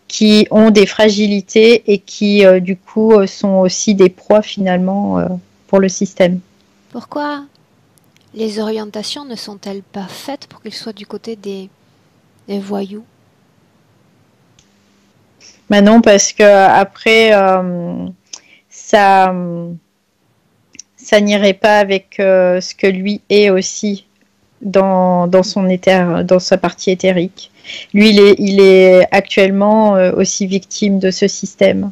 qui ont des fragilités et qui, du coup, sont aussi des proies finalement pour le système. Pourquoi les orientations ne sont-elles pas faites pour qu'ils soient du côté des voyous? Mais non, parce que après, ça, ça n'irait pas avec ce que lui est aussi dans sa partie éthérique. Lui, il est actuellement aussi victime de ce système.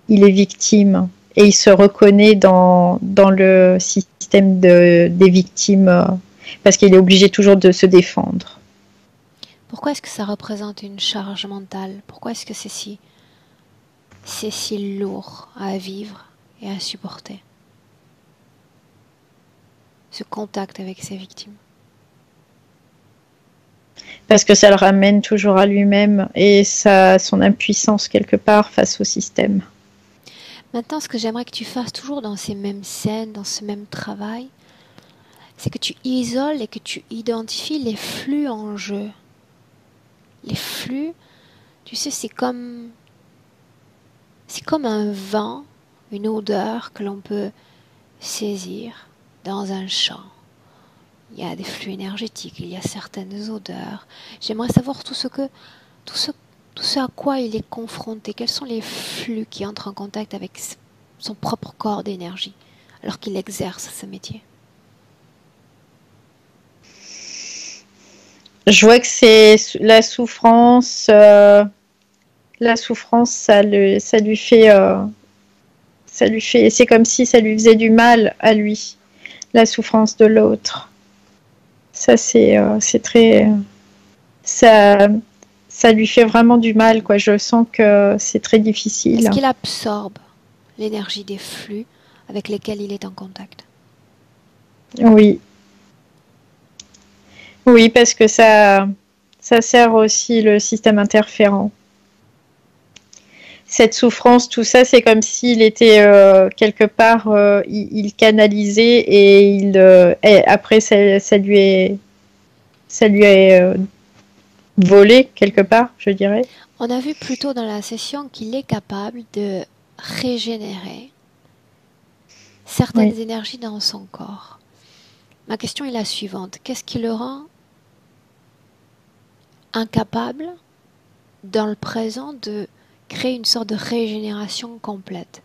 Il est victime et il se reconnaît dans le système des victimes parce qu'il est obligé toujours de se défendre. Pourquoi est-ce que ça représente une charge mentale? Pourquoi est-ce que c'est si lourd à vivre et à supporter, ce contact avec ses victimes? Parce que ça le ramène toujours à lui-même et son impuissance quelque part face au système. Maintenant, ce que j'aimerais que tu fasses toujours dans ces mêmes scènes, dans ce même travail, c'est que tu isoles et que tu identifies les flux en jeu. Les flux, tu sais, c'est comme un vent, une odeur que l'on peut saisir dans un champ. Il y a des flux énergétiques, il y a certaines odeurs. J'aimerais savoir tout ce, tout ce à quoi il est confronté. Quels sont les flux qui entrent en contact avec son propre corps d'énergie alors qu'il exerce ce métier. Je vois que c'est la souffrance. La souffrance, ça lui fait. C'est comme si ça lui faisait du mal à lui. La souffrance de l'autre. Ça, c'est très. Ça, ça lui fait vraiment du mal, quoi. Je sens que c'est très difficile. Est-ce qu'il absorbe l'énergie des flux avec lesquels il est en contact? Oui. Oui, parce que ça sert aussi le système interférent. Cette souffrance, tout ça, c'est comme s'il était quelque part, il canalisait et après ça lui est volé quelque part, je dirais. On a vu plus tôt dans la session qu'il est capable de régénérer certaines Oui. énergies dans son corps. Ma question est la suivante. Qu'est-ce qui le rend incapable dans le présent de créer une sorte de régénération complète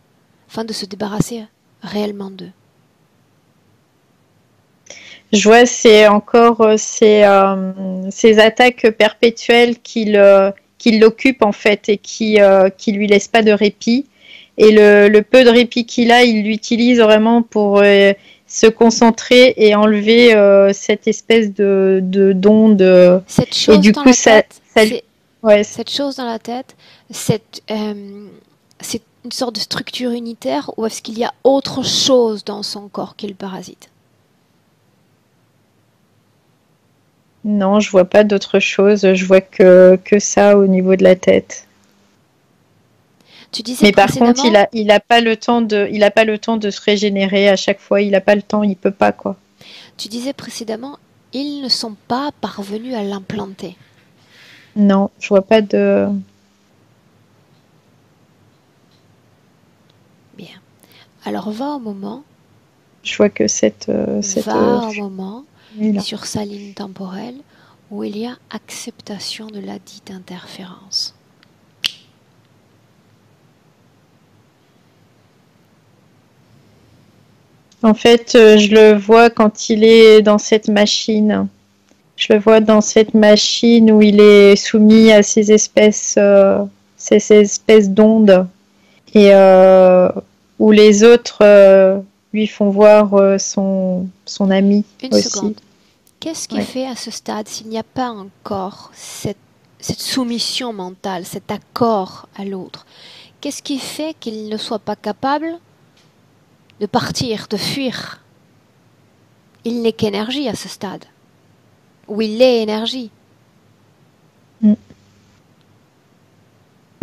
afin de se débarrasser réellement d'eux? Je vois, c'est encore ces attaques perpétuelles qui l'occupent en fait et qui lui laissent pas de répit. Et le peu de répit qu'il a, il l'utilise vraiment pour se concentrer et enlever cette espèce de don de. Cette Et chose du dans coup, la tête, ouais, cette chose dans la tête, c'est une sorte de structure unitaire ou est-ce qu'il y a autre chose dans son corps qui le parasite? non, je vois pas d'autre chose. Je vois que ça au niveau de la tête. Tu disais Mais par contre, précédemment, il a pas le temps de se régénérer à chaque fois. Il a pas le temps, il peut pas quoi. ils ne sont pas parvenus à l'implanter. Non, je vois pas de. Bien. Alors va au moment, Je vois que là. sur sa ligne temporelle où il y a acceptation de la dite interférence. En fait, je le vois quand il est dans cette machine. Je le vois dans cette machine où il est soumis à ces espèces d'ondes et où les autres lui font voir son ami Une aussi. seconde. Qu'est-ce qui Ouais. fait à ce stade, s'il n'y a pas encore cette soumission mentale, cet accord à l'autre, qu'est-ce qui fait qu'il ne soit pas capable de partir, de fuir? Il n'est qu'énergie à ce stade. Ou il est énergie. Mais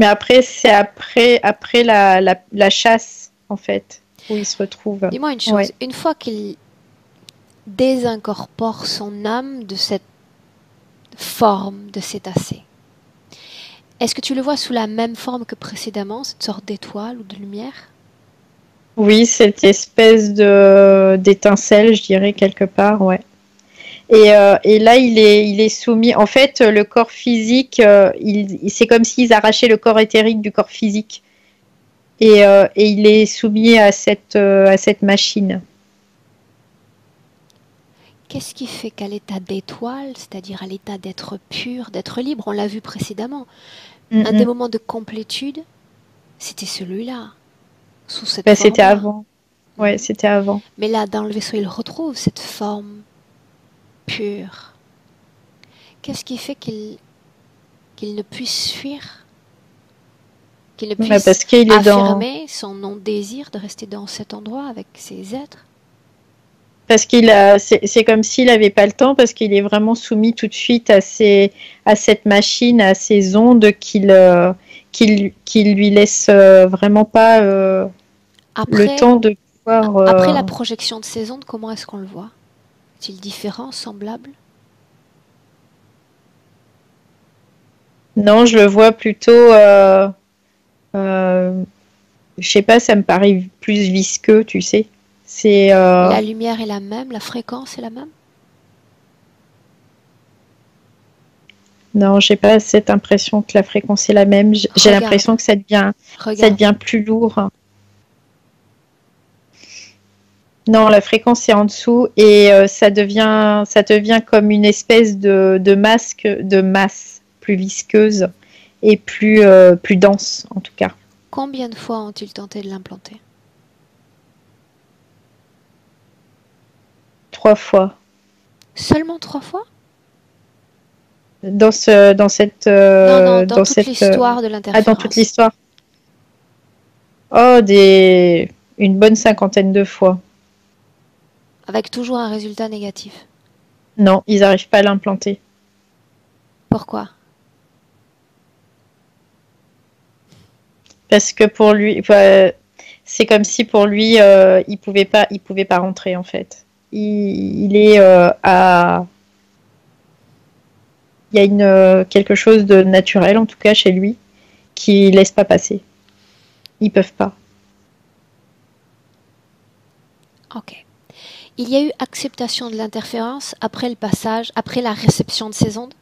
après, c'est après la chasse, en fait, où il se retrouve. Dis-moi une chose, Ouais. une fois qu'il désincorpore son âme de cette forme de cétacé, est-ce que tu le vois sous la même forme que précédemment, cette sorte d'étoile ou de lumière? Oui, cette espèce d'étincelle, je dirais, quelque part, ouais. Et là, il est soumis. En fait, le corps physique, c'est comme s'ils arrachaient le corps éthérique du corps physique. Et il est soumis à cette machine. Qu'est-ce qui fait qu'à l'état d'étoile, c'est-à-dire à l'état d'être pur, d'être libre, on l'a vu précédemment, un des moments de complétude, c'était celui-là, sous cette Bah, c'était forme-là. avant. Ouais, c'était avant. Mais là, dans le vaisseau, il retrouve cette forme pure. Qu'est-ce qui fait qu'il ne puisse fuir, qu'il ne Bah, puisse parce qu'il est dans. affirmer son non-désir de rester dans cet endroit avec ses êtres? Parce c'est comme s'il n'avait pas le temps, parce qu'il est vraiment soumis tout de suite à cette machine, à ces ondes qui lui laissent vraiment pas le Après, temps de pouvoir. après la projection de ces ondes, comment est-ce qu'on le voit? Est-il différent, semblable? Non, je le vois plutôt. Je sais pas, ça me paraît plus visqueux, tu sais. C'est. La lumière est la même, la fréquence est la même? Non, j'ai pas cette impression que la fréquence est la même. J'ai Regarde. l'impression que ça Regarde. devient plus lourd. Non, la fréquence est en dessous et ça devient comme une espèce de masque de masse plus visqueuse et plus dense en tout cas. Combien de fois ont-ils tenté de l'implanter? 3 fois. Seulement 3 fois? Dans cette Non, dans dans toute l'histoire de l'interférence. dans toute l'histoire. Oh, une bonne 50aine de fois. Avec toujours un résultat négatif. Non, ils n'arrivent pas à l'implanter. Pourquoi? Parce que pour lui, c'est comme si pour lui, il pouvait pas rentrer en fait. Il est à, il y a quelque chose de naturel en tout cas chez lui qui laisse pas passer. Ils peuvent pas. Ok. Il y a eu acceptation de l'interférence après le passage, après la réception de ces ondes?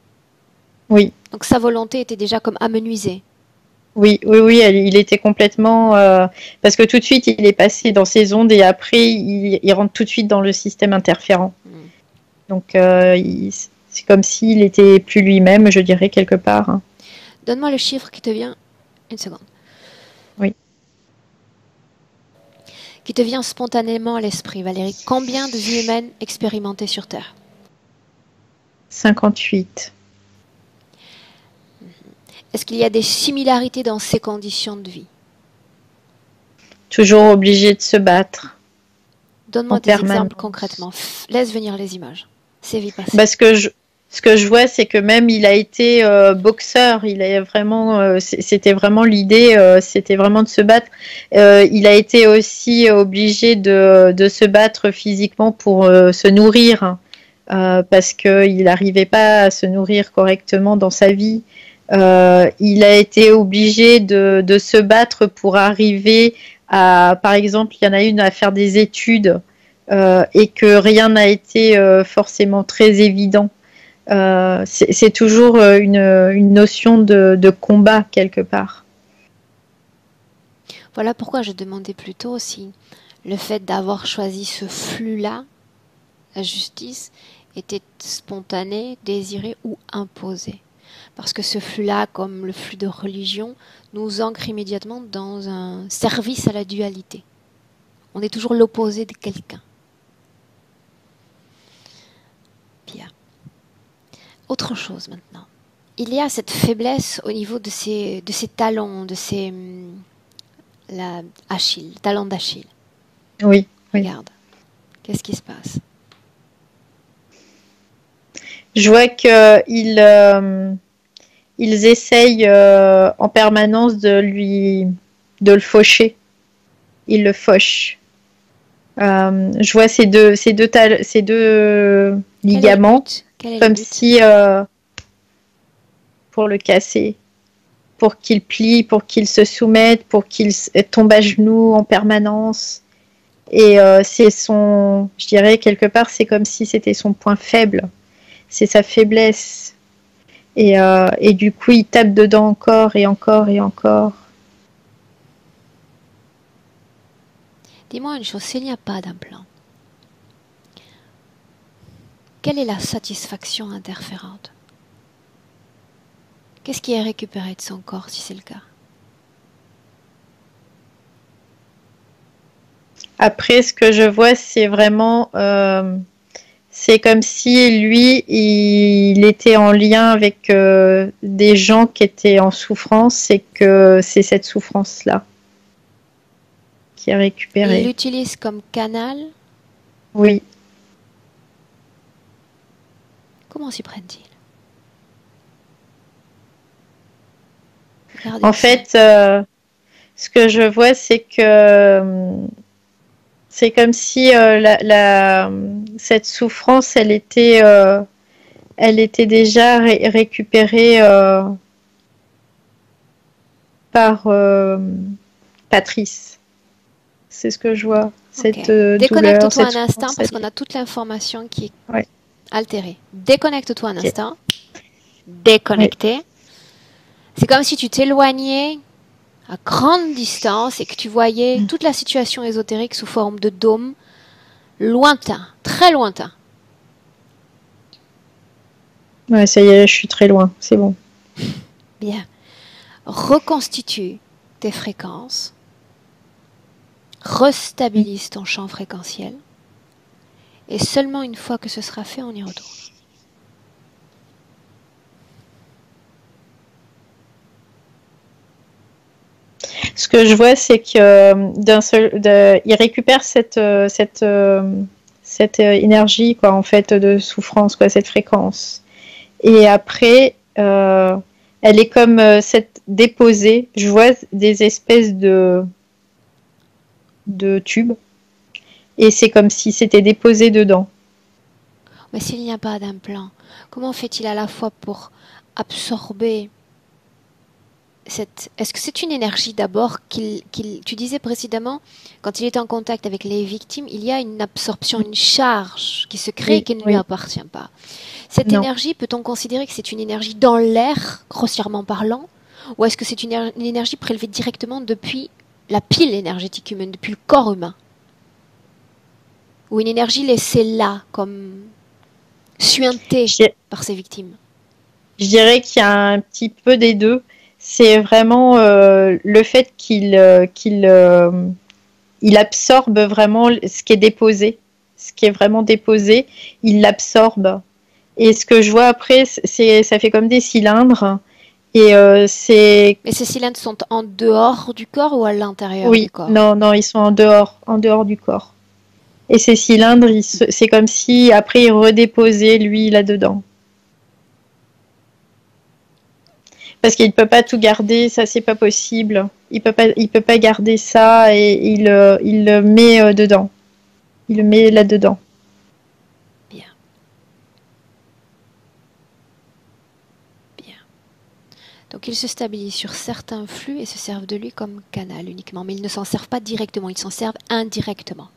Oui, Donc sa volonté était déjà comme amenuisée. oui, il était complètement parce que tout de suite il est passé dans ces ondes et après il rentre tout de suite dans le système interférent. Donc c'est comme s'il était plus lui-même, je dirais quelque part. Hein. Donne-moi le chiffre qui te vient. Une seconde. Oui. Qui te vient spontanément à l'esprit, Valérie. Combien de vies humaines expérimentées sur Terre? 58. Est-ce qu'il y a des similarités dans ces conditions de vie? Toujours obligé de se battre. Donne-moi En des permanence. exemples concrètement. Laisse venir les images. Ces vies passées. Parce que ce que je vois, c'est que même il a été boxeur. Il a vraiment, c'était vraiment l'idée, c'était vraiment de se battre. Il a été aussi obligé de se battre physiquement pour se nourrir, parce qu'il n'arrivait pas à se nourrir correctement dans sa vie. Il a été obligé de se battre pour arriver à, par exemple, il y en a une à faire des études et que rien n'a été forcément très évident. C'est toujours une notion de combat quelque part. Voilà pourquoi je demandais plutôt si le fait d'avoir choisi ce flux-là, la justice, était spontané, désiré ou imposé. Parce que ce flux-là, comme le flux de religion, nous ancre immédiatement dans un service à la dualité. On est toujours l'opposé de quelqu'un. Bien. Autre chose maintenant. Il y a cette faiblesse au niveau de ses talons, de ses Achille, talon d'Achille. Oui, oui. Regarde. Qu'est-ce qui se passe? Je vois qu'ils essayent en permanence de le faucher. Ils le fauchent. Je vois ces deux ligaments comme si pour le casser, pour qu'il plie, pour qu'il se soumette, pour qu'il tombe à genoux en permanence. Et je dirais quelque part, c'est comme si c'était son point faible. C'est sa faiblesse. Et du coup, il tape dedans encore et encore et encore. Dis-moi une chose, s'il n'y a pas d'implant, quelle est la satisfaction interférente? Qu'est-ce qui est récupéré de son corps si c'est le cas? Après, ce que je vois, c'est vraiment... c'est comme si lui, il était en lien avec des gens qui étaient en souffrance et que c'est cette souffrance-là qui est récupérée. Il l'utilise comme canal? Oui. Comment s'y prennent-ils? En fait, ce que je vois, c'est que c'est comme si cette souffrance, elle était déjà récupérée par Patrice. C'est ce que je vois. Cette Déconnecte-toi un instant parce qu'on a toute l'information qui est altérée. Déconnecte-toi un instant. Déconnecté. Oui. C'est comme si tu t'éloignais à grande distance et que tu voyais toute la situation ésotérique sous forme de dôme lointain, très lointain. Ouais, ça y est, je suis très loin, c'est bon. Bien. Reconstitue tes fréquences. Restabilise ton champ fréquentiel. Et seulement une fois que ce sera fait, on y retourne. Ce que je vois, c'est que il récupère cette énergie, quoi, en fait, de souffrance, quoi, cette fréquence. Et après, elle est comme cette déposée. Je vois des espèces de tubes. Et c'est comme si c'était déposé dedans. Mais s'il n'y a pas d'implant, comment fait-il à la fois pour absorber est-ce que c'est une énergie d'abord tu disais précédemment, quand il est en contact avec les victimes, il y a une absorption, une charge qui se crée et qui ne lui appartient pas. Cette énergie, peut-on considérer que c'est une énergie dans l'air, grossièrement parlant, ou est-ce que c'est une énergie prélevée directement depuis la pile énergétique humaine, depuis le corps humain? Ou une énergie laissée là, comme suintée par ses victimes? Je dirais qu'il y a un petit peu des deux. C'est vraiment le fait qu'il absorbe vraiment ce qui est déposé. Ce qui est vraiment déposé, il l'absorbe. Et ce que je vois après, ça fait comme des cylindres. Et Mais ces cylindres sont en dehors du corps ou à l'intérieur du corps? Oui, non, ils sont en dehors du corps. Et ces cylindres, c'est comme si après il redéposait lui là-dedans. Parce qu'il ne peut pas tout garder, ça c'est pas possible. Il peut pas garder ça et il le met dedans. Il le met là-dedans. Bien. Bien. Donc il se stabilise sur certains flux et se servent de lui comme canal uniquement. Mais ils ne s'en servent pas directement, ils s'en servent indirectement.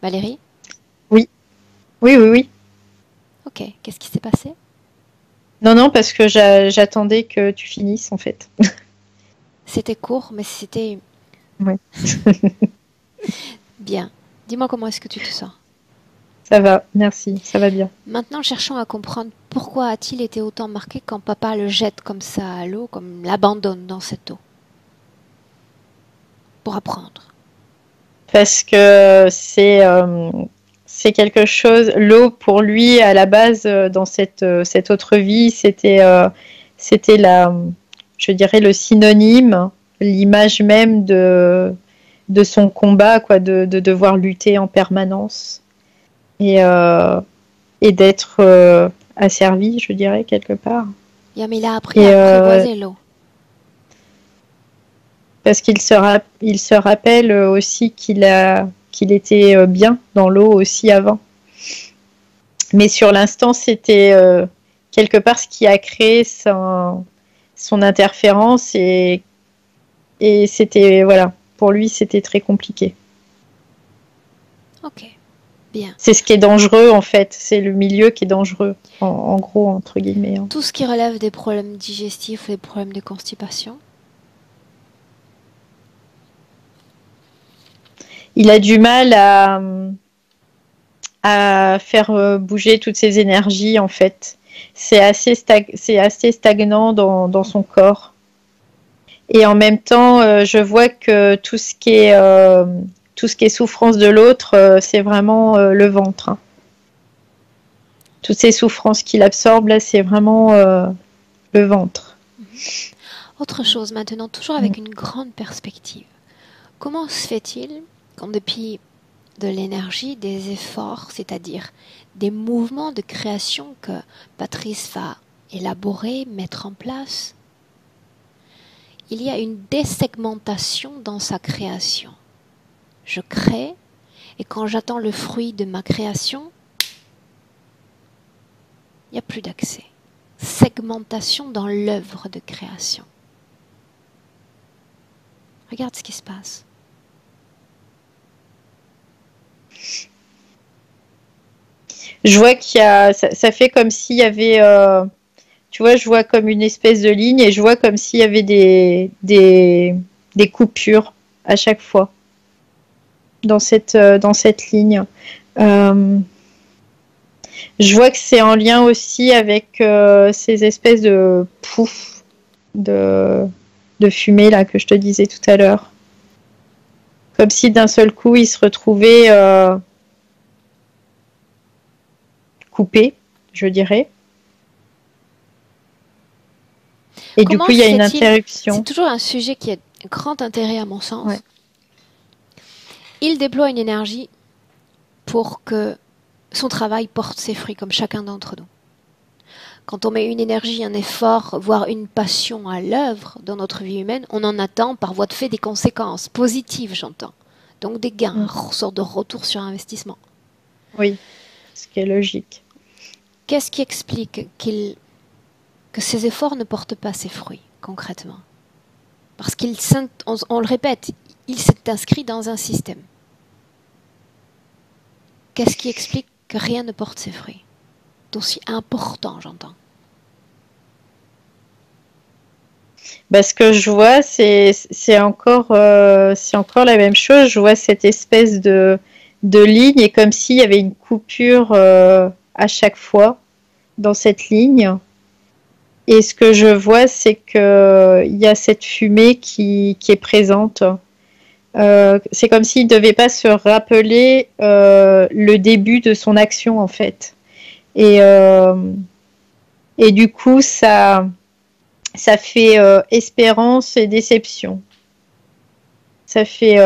Valérie? Oui. Oui. Ok, qu'est-ce qui s'est passé? Non, parce que j'attendais que tu finisses, en fait. C'était court, mais c'était Ouais. Bien. Dis-moi comment est-ce que tu te sens. Ça va, merci, ça va bien. Maintenant, cherchons à comprendre pourquoi a-t-il été autant marqué quand papa le jette comme ça à l'eau, comme l'abandonne dans cette eau. Pour apprendre. Parce que c'est quelque chose, l'eau pour lui à la base dans cette autre vie, c'était je dirais le synonyme, l'image même de son combat, quoi, de devoir lutter en permanence et d'être asservi, je dirais, quelque part. Bien, mais il a appris à apprivoiser l'eau. Parce qu'il se rappelle aussi qu'il était bien dans l'eau aussi avant. Mais sur l'instant, c'était quelque part ce qui a créé son interférence et c'était, voilà, pour lui, c'était très compliqué. Ok, bien. C'est ce qui est dangereux, en fait. C'est le milieu qui est dangereux, en gros, entre guillemets. Tout ce qui relève des problèmes digestifs ou des problèmes de constipation. Il a du mal à faire bouger toutes ses énergies, en fait. C'est assez stagnant dans son corps. Et en même temps, je vois que tout ce qui est souffrance de l'autre, c'est vraiment le ventre. Hein. Toutes ces souffrances qu'il absorbe, là, c'est vraiment le ventre. Autre chose maintenant, toujours avec une grande perspective. Comment se fait-il quand depuis de l'énergie, des efforts, c'est-à-dire des mouvements de création que Patrice va élaborer, mettre en place, il y a une désegmentation dans sa création. Je crée et quand j'attends le fruit de ma création, il n'y a plus d'accès. Segmentation dans l'œuvre de création. Regarde ce qui se passe. Je vois ça fait comme s'il y avait, tu vois, je vois comme une espèce de ligne et je vois comme s'il y avait des coupures à chaque fois dans cette ligne. Je vois que c'est en lien aussi avec ces espèces de poufs de fumée là que je te disais tout à l'heure. Comme si d'un seul coup il se retrouvait coupé, je dirais. Et du coup, il y a une interruption. C'est toujours un sujet qui a un grand intérêt à mon sens. Ouais. Il déploie une énergie pour que son travail porte ses fruits, comme chacun d'entre nous. Quand on met une énergie, un effort, voire une passion à l'œuvre dans notre vie humaine, on en attend par voie de fait des conséquences positives, j'entends. Donc des gains, une sorte de retour sur investissement. Oui, ce qui est logique. Qu'est-ce qui explique que ces efforts ne portent pas ses fruits, concrètement? Parce on le répète, il s'est inscrit dans un système. Qu'est-ce qui explique que rien ne porte ses fruits? D'aussi important, j'entends. Ce que je vois, c'est encore la même chose. Je vois cette espèce de ligne et comme s'il y avait une coupure à chaque fois dans cette ligne. Et ce que je vois, c'est qu'il y a cette fumée qui est présente. C'est comme s'il ne devait pas se rappeler le début de son action, en fait. Et du coup, ça fait espérance et déception. Ça fait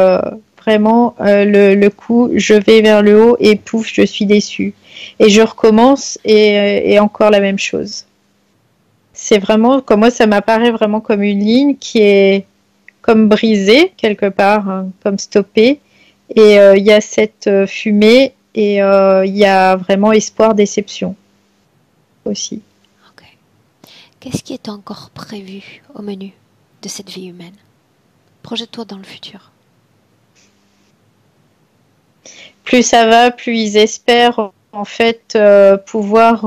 vraiment le coup, je vais vers le haut et pouf, je suis déçue. Et je recommence et encore la même chose. C'est vraiment, comme moi, ça m'apparaît vraiment comme une ligne qui est comme brisée quelque part, hein, comme stoppée. Et il y a cette fumée et il y a vraiment espoir, déception aussi. Ok. Qu'est-ce qui est encore prévu au menu de cette vie humaine? Projette-toi dans le futur. Plus ça va, plus ils espèrent en fait pouvoir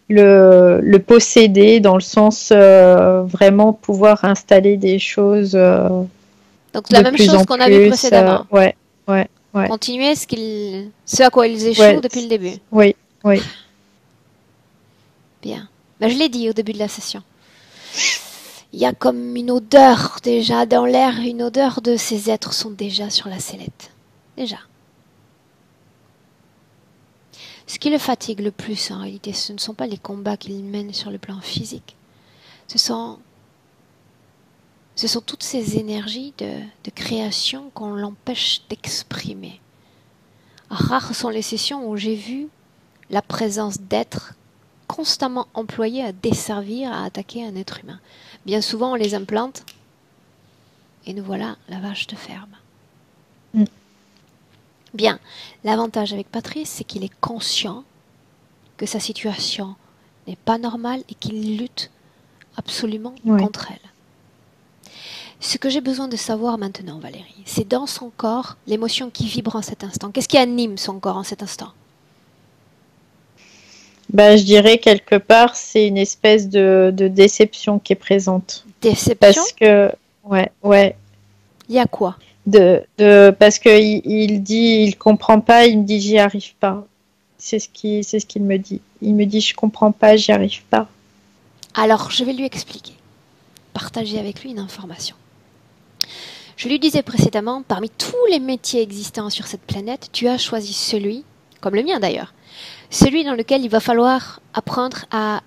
le posséder dans le sens vraiment pouvoir installer des choses Donc la même chose qu'on a vu précédemment. Ouais. Continuer ce à quoi ils échouent depuis le début. Oui. Bien. Ben, je l'ai dit au début de la session. Il y a comme une odeur déjà dans l'air, une odeur de ces êtres sont déjà sur la sellette. Déjà. Ce qui le fatigue le plus en réalité, ce ne sont pas les combats qu'il mène sur le plan physique. Ce sont toutes ces énergies de création qu'on l'empêche d'exprimer. Rares sont les sessions où j'ai vu la présence d'êtres constamment employés à desservir, à attaquer un être humain. Bien souvent, on les implante et nous voilà la vache de ferme. Bien, l'avantage avec Patrice, c'est qu'il est conscient que sa situation n'est pas normale et qu'il lutte absolument contre elle. Ce que j'ai besoin de savoir maintenant, Valérie, c'est dans son corps l'émotion qui vibre en cet instant. Qu'est-ce qui anime son corps en cet instant? Je dirais quelque part, c'est une espèce de déception qui est présente. Déception? Parce que, ouais. Il y a quoi? Parce que il dit, il comprend pas, il me dit, j'y arrive pas. C'est ce qu'il me dit. Il me dit, je comprends pas, j'y arrive pas. Alors, je vais lui expliquer. Partager avec lui une information. Je lui disais précédemment, parmi tous les métiers existants sur cette planète, tu as choisi celui, comme le mien d'ailleurs, celui dans lequel il va falloir apprendre à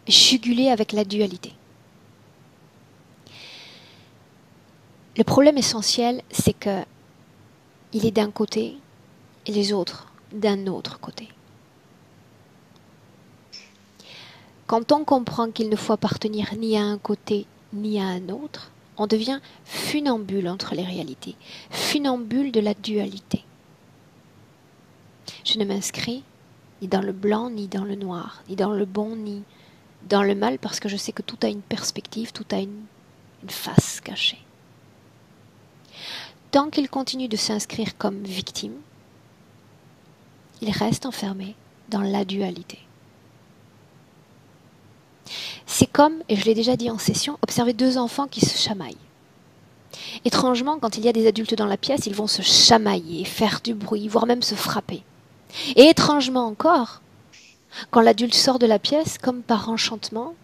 juguler avec la dualité. Le problème essentiel, c'est que il est d'un côté et les autres d'un autre côté. Quand on comprend qu'il ne faut appartenir ni à un côté ni à un autre, on devient funambule entre les réalités, funambule de la dualité. Je ne m'inscris ni dans le blanc, ni dans le noir, ni dans le bon, ni dans le mal, parce que je sais que tout a une perspective, tout a une face cachée. Tant qu'il continue de s'inscrire comme victime, il reste enfermé dans la dualité. C'est comme, et je l'ai déjà dit en session, observer deux enfants qui se chamaillent. Étrangement, quand il y a des adultes dans la pièce, ils vont se chamailler, faire du bruit, voire même se frapper. Et étrangement encore, quand l'adulte sort de la pièce, comme par enchantement,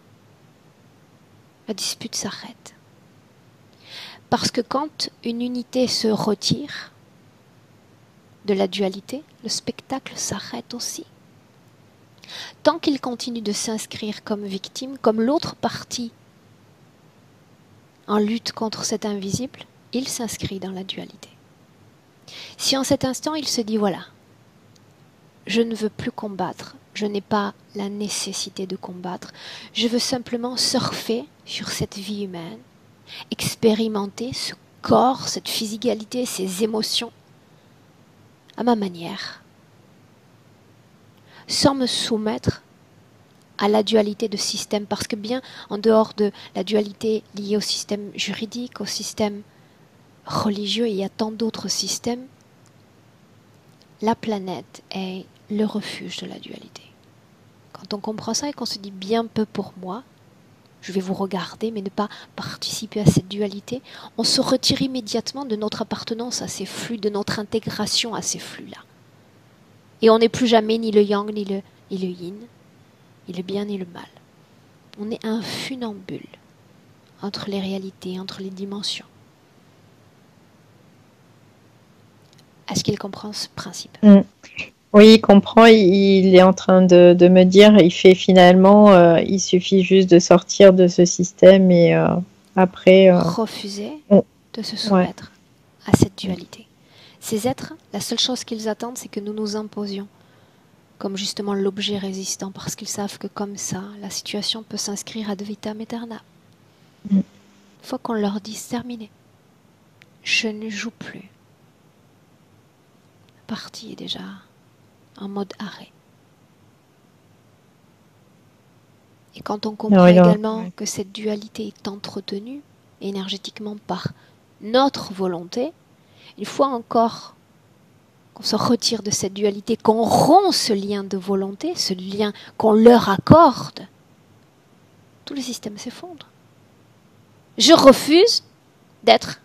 la dispute s'arrête. Parce que quand une unité se retire de la dualité, le spectacle s'arrête aussi. Tant qu'il continue de s'inscrire comme victime, comme l'autre partie en lutte contre cet invisible, il s'inscrit dans la dualité. Si en cet instant il se dit voilà, je ne veux plus combattre, je n'ai pas la nécessité de combattre, je veux simplement surfer sur cette vie humaine, expérimenter ce corps, cette physicalité, ces émotions, à ma manière, sans me soumettre à la dualité de système, parce que bien en dehors de la dualité liée au système juridique, au système religieux, il y a tant d'autres systèmes, la planète est le refuge de la dualité. Quand on comprend ça et qu'on se dit bien peu pour moi, je vais vous regarder mais ne pas participer à cette dualité, on se retire immédiatement de notre appartenance à ces flux, de notre intégration à ces flux-là. Et on n'est plus jamais ni le yang, ni le yin, ni le bien, ni le mal. On est un funambule entre les réalités, entre les dimensions. Est-ce qu'il comprend ce principe? Oui, il comprend, il est en train de me dire, il fait finalement, il suffit juste de sortir de ce système et après... refuser de se soumettre à cette dualité. Ces êtres, la seule chose qu'ils attendent, c'est que nous nous imposions comme justement l'objet résistant, parce qu'ils savent que comme ça, la situation peut s'inscrire ad vitam aeternam. Une fois qu'on leur dit, c'est terminé, je ne joue plus. La partie est déjà en mode arrêt. Et quand on comprend également que cette dualité est entretenue énergétiquement par notre volonté, une fois encore qu'on se retire de cette dualité, qu'on rompt ce lien de volonté, ce lien qu'on leur accorde, tout le système s'effondre. Je refuse d'être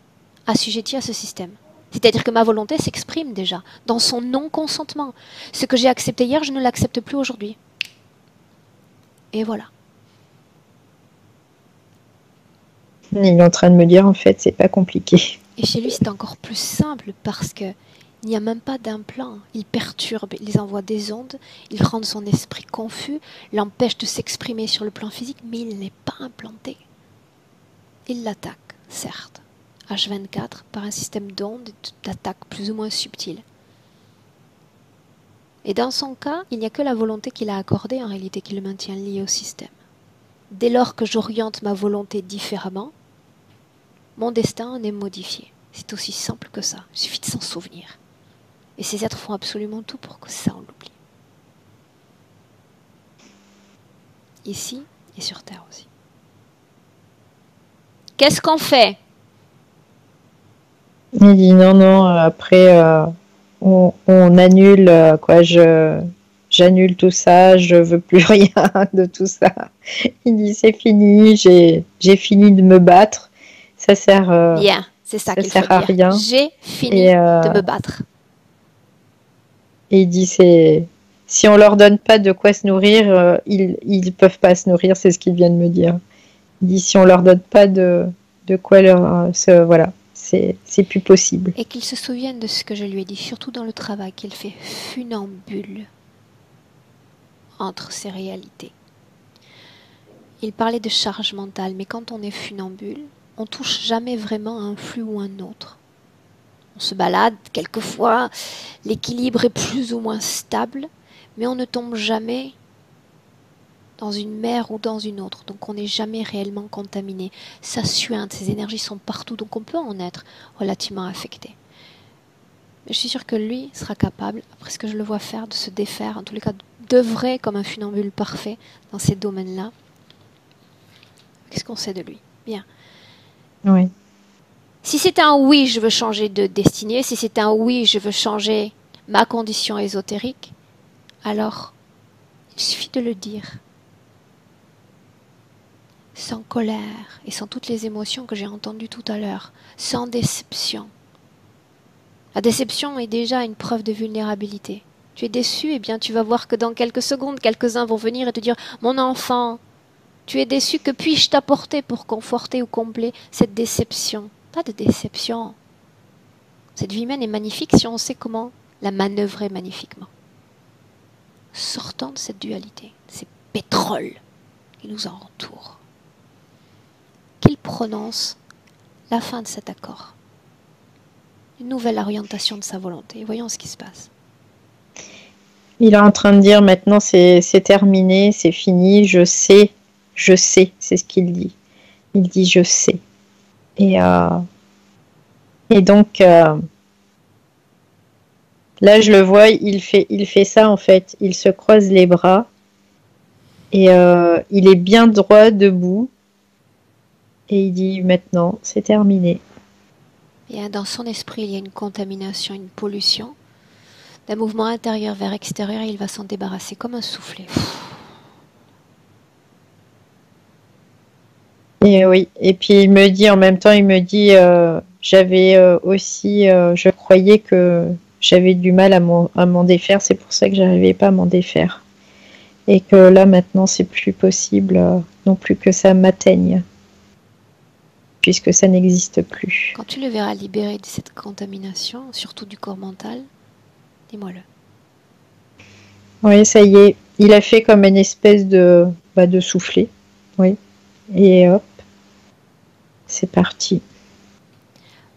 assujettie à ce système. C'est-à-dire que ma volonté s'exprime déjà dans son non-consentement. Ce que j'ai accepté hier, je ne l'accepte plus aujourd'hui. Et voilà. Il est en train de me dire, en fait, c'est pas compliqué. Et chez lui, c'est encore plus simple parce que il n'y a même pas d'implant. Il perturbe, il envoie des ondes, il rend son esprit confus, l'empêche de s'exprimer sur le plan physique, mais il n'est pas implanté. Il l'attaque, certes, H24, par un système d'ondes et d'attaque plus ou moins subtil. Et dans son cas, il n'y a que la volonté qu'il a accordée en réalité qui le maintient lié au système. Dès lors que j'oriente ma volonté différemment, mon destin en est modifié. C'est aussi simple que ça. Il suffit de s'en souvenir. Et ces êtres font absolument tout pour que ça, on l'oublie. Ici et sur Terre aussi. Qu'est-ce qu'on fait? Il dit non, après, on annule, quoi, j'annule tout ça, je veux plus rien de tout ça. Il dit c'est fini, j'ai fini de me battre, ça sert, Bien, c'est ça qu'il faut sert à dire. rien. J'ai fini Et, de me battre. Et il dit si on leur donne pas de quoi se nourrir, ils peuvent pas se nourrir, c'est ce qu'il vient de me dire. Il dit si on leur donne pas de quoi voilà, c'est plus possible. Et qu'il se souvienne de ce que je lui ai dit, surtout dans le travail qu'il fait funambule entre ces réalités. Il parlait de charge mentale, mais quand on est funambule, on touche jamais vraiment à un flux ou un autre. On se balade, quelquefois l'équilibre est plus ou moins stable, mais on ne tombe jamais dans une mer ou dans une autre, donc on n'est jamais réellement contaminé. Ça suinte, ces énergies sont partout, donc on peut en être relativement affecté. Mais je suis sûre que lui sera capable, après ce que je le vois faire, de se défaire, en tous les cas d'œuvrer comme un funambule parfait dans ces domaines-là. Qu'est-ce qu'on sait de lui? Bien. Oui. Si c'est un oui, je veux changer de destinée, si c'est un oui, je veux changer ma condition ésotérique, alors il suffit de le dire. Sans colère et sans toutes les émotions que j'ai entendues tout à l'heure, sans déception. La déception est déjà une preuve de vulnérabilité. Tu es déçu, eh bien tu vas voir que dans quelques secondes, quelques-uns vont venir et te dire « Mon enfant, tu es déçu, que puis-je t'apporter pour conforter ou combler cette déception ?» Pas de déception. Cette vie humaine est magnifique si on sait comment la manœuvrer magnifiquement. Sortons de cette dualité, ces pétroles qui nous entourent. Qu'il prononce la fin de cet accord. Une nouvelle orientation de sa volonté. Voyons ce qui se passe. Il est en train de dire maintenant c'est terminé, c'est fini, je sais, c'est ce qu'il dit. Il dit je sais. Et donc, là, je le vois, il fait ça en fait. Il se croise les bras et il est bien droit, debout. Et il dit maintenant, c'est terminé. Et dans son esprit, il y a une contamination, une pollution. D'un mouvement intérieur vers extérieur, il va s'en débarrasser comme un soufflet. Et oui, et puis il me dit en même temps, j'avais aussi, je croyais que j'avais du mal à m'en défaire, c'est pour ça que j'arrivais pas à m'en défaire. Et que là maintenant c'est plus possible non plus que ça m'atteigne, puisque ça n'existe plus. Quand tu le verras libéré de cette contamination, surtout du corps mental, dis-moi-le. Oui, ça y est, il a fait comme une espèce de soufflet, oui, et hop. C'est parti.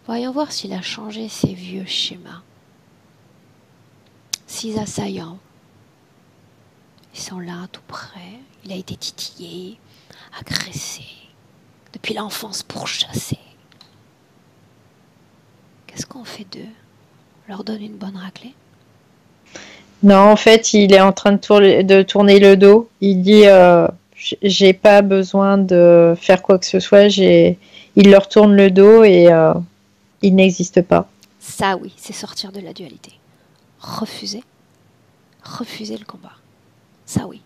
Voyons voir s'il a changé ses vieux schémas. Six assaillants. Ils sont là, tout près. Il a été titillé, agressé, depuis l'enfance pourchassé. Qu'est-ce qu'on fait d'eux? On leur donne une bonne raclée? Non, en fait, il est en train de tourner le dos. Il dit j'ai pas besoin de faire quoi que ce soit. Il leur tourne le dos et il n'existe pas. Ça, oui, c'est sortir de la dualité. Refuser le combat. Ça, oui.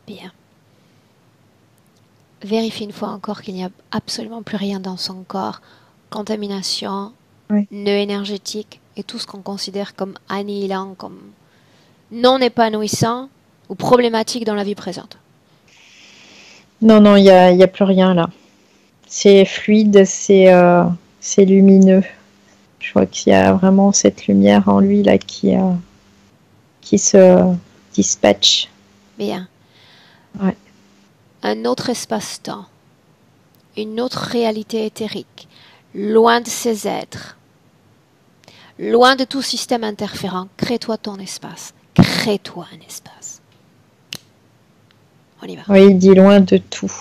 Bien. Vérifie une fois encore qu'il n'y a absolument plus rien dans son corps contamination, Oui. nœud énergétique et tout ce qu'on considère comme annihilant, comme non épanouissant ou problématique dans la vie présente. Non, non, il y a plus rien là. C'est fluide, c'est lumineux. Je vois qu'il y a vraiment cette lumière en lui là qui se dispatche. Bien. Ouais. Un autre espace-temps, une autre réalité éthérique, loin de ces êtres, loin de tout système interférent. Crée-toi ton espace. Crée-toi un espace. On y va. Oui, il dit loin de tout.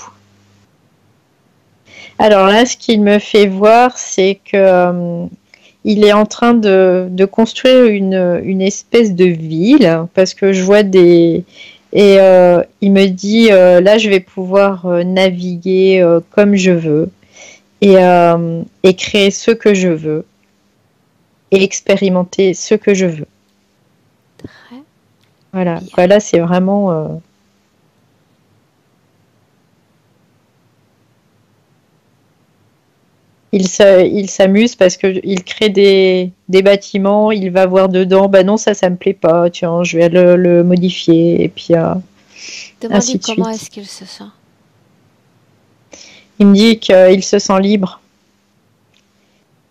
Alors là, ce qu'il me fait voir, c'est que il est en train de construire une espèce de ville, parce que je vois des... Et il me dit, là, je vais pouvoir naviguer comme je veux et créer ce que je veux et expérimenter ce que je veux. Très Voilà. bien. Voilà, c'est vraiment... Il s'amuse parce qu'il crée des bâtiments, il va voir dedans, bah non, ça me plaît pas, tiens, je vais le modifier, et puis ainsi Demande-lui de comment suite. est-ce qu'il se sent. Il me dit qu'il se sent libre.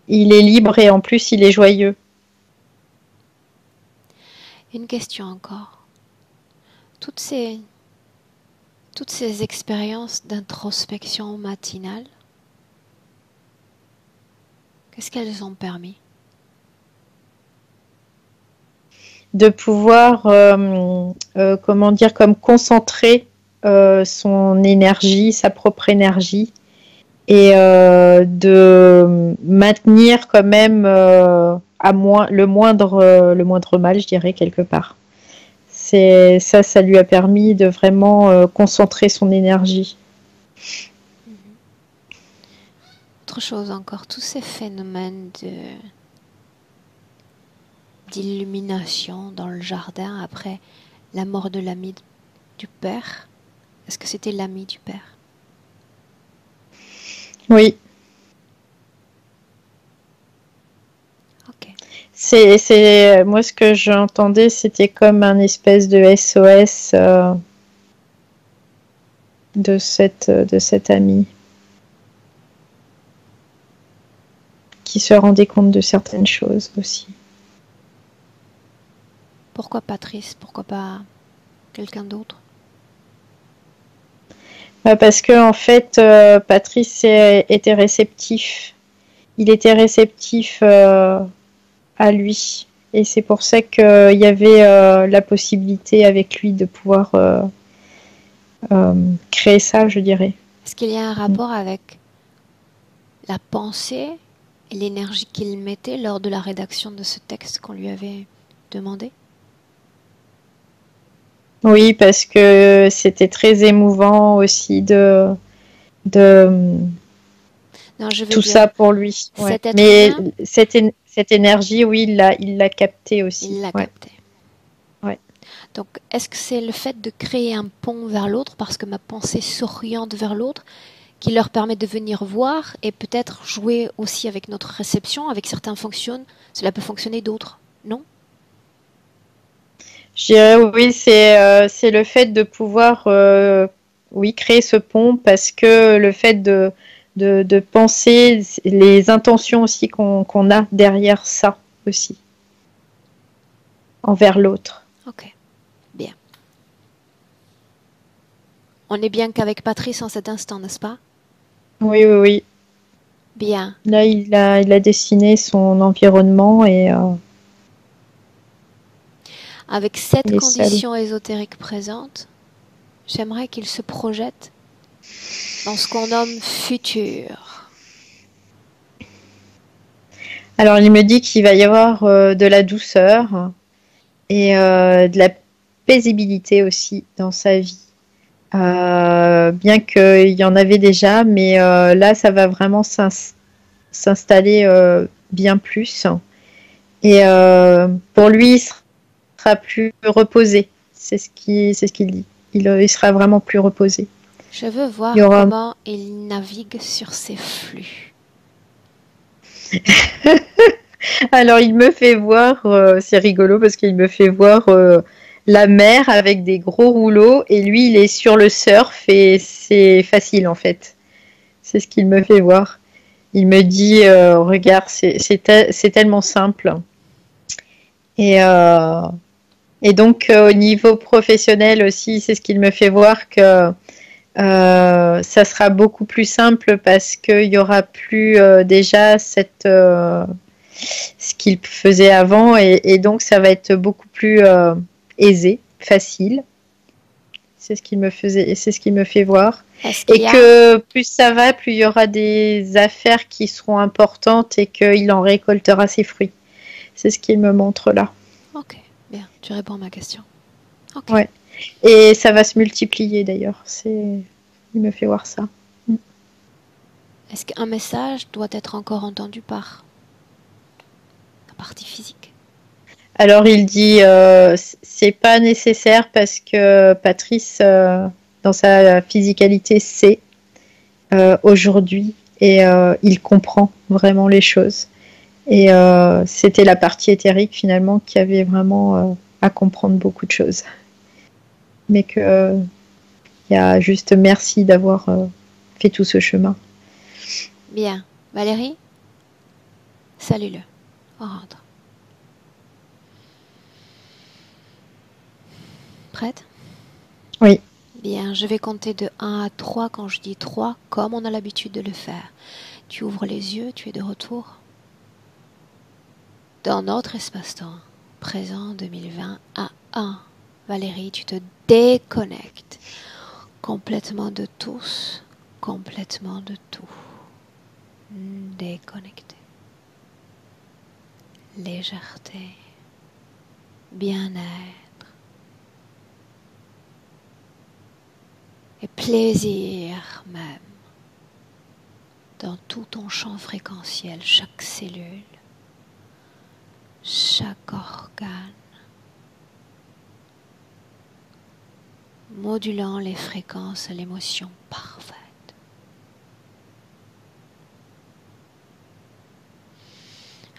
Il est libre et en plus il est joyeux. Une question encore. Toutes ces expériences d'introspection matinale, qu'est-ce qu'elles ont permis? De pouvoir, comment dire, comme concentrer son énergie, sa propre énergie, et de maintenir quand même le moindre mal, je dirais, quelque part. Ça lui a permis de vraiment concentrer son énergie. Autre chose encore, tous ces phénomènes d'illumination dans le jardin après la mort de l'ami du père. Est-ce que c'était l'ami du père? Oui. Ok. Moi, ce que j'entendais, c'était comme un espèce de SOS de cet ami qui se rendait compte de certaines choses aussi. Pourquoi Patrice? Pourquoi pas quelqu'un d'autre? Parce que en fait, Patrice était réceptif. Il était réceptif à lui. Et c'est pour ça qu'il y avait la possibilité avec lui de pouvoir créer ça, je dirais. Est-ce qu'il y a un rapport avec la pensée et l'énergie qu'il mettait lors de la rédaction de ce texte qu'on lui avait demandé? Oui, parce que c'était très émouvant aussi de Non, je veux tout dire, ça pour lui. Ouais. cet être Mais humain, cette énergie, oui, il l'a capté aussi. il l'a Ouais. capté. Ouais. Donc, est-ce que c'est le fait de créer un pont vers l'autre, parce que ma pensée s'oriente vers l'autre, qui leur permet de venir voir et peut-être jouer aussi avec notre réception, avec certains fonctionnent, cela peut fonctionner d'autres, non? Je dirais oui, c'est le fait de pouvoir oui, créer ce pont parce que le fait de penser les intentions aussi qu'on a derrière ça aussi, envers l'autre. Ok, bien. On est bien qu'avec Patrice en cet instant, n'est-ce pas? Oui, oui, oui. Bien. Là, il a dessiné son environnement et Avec cette il est seul. condition ésotérique présente, j'aimerais qu'il se projette dans ce qu'on nomme futur. Alors, il me dit qu'il va y avoir de la douceur et de la paisibilité aussi dans sa vie. Bien qu'il y en avait déjà, mais là, ça va vraiment s'installer bien plus. Et pour lui, il sera plus reposé. C'est ce qu'il dit. Il sera vraiment plus reposé. Je veux voir Il y aura... comment il navigue sur ces flux. Alors, il me fait voir, c'est rigolo parce qu'il me fait voir la mer avec des gros rouleaux et lui, il est sur le surf et c'est facile en fait. C'est ce qu'il me fait voir. Il me dit, regarde, c'est tellement simple. Et, euh, et donc, au niveau professionnel aussi, c'est ce qu'il me fait voir que ça sera beaucoup plus simple parce qu'il y aura plus déjà ce qu'il faisait avant et donc ça va être beaucoup plus aisé, facile. C'est ce qu'il me faisait, c'est ce qu'il me fait voir. Et que plus ça va, plus il y aura des affaires qui seront importantes et qu'il en récoltera ses fruits. C'est ce qu'il me montre là. Ok, bien, tu réponds à ma question. Ok. Ouais. Et ça va se multiplier d'ailleurs. Il me fait voir ça. Est-ce qu'un message doit être encore entendu par la partie physique? Alors il dit c'est pas nécessaire parce que Patrice, dans sa physicalité, sait aujourd'hui et il comprend vraiment les choses. Et c'était la partie éthérique finalement qui avait vraiment à comprendre beaucoup de choses. Mais que il y a juste merci d'avoir fait tout ce chemin. Bien. Valérie, salue-le. On rentre. Prête? Oui. Bien, je vais compter de 1 à 3 quand je dis 3, comme on a l'habitude de le faire. Tu ouvres les yeux, tu es de retour dans notre espace-temps, présent 2020 à 1. Valérie, tu te déconnectes complètement de tous, complètement de tout. Déconnecté. Légèreté, bien-être et plaisir même dans tout ton champ fréquentiel, chaque cellule, chaque organe, modulant les fréquences à l'émotion parfaite.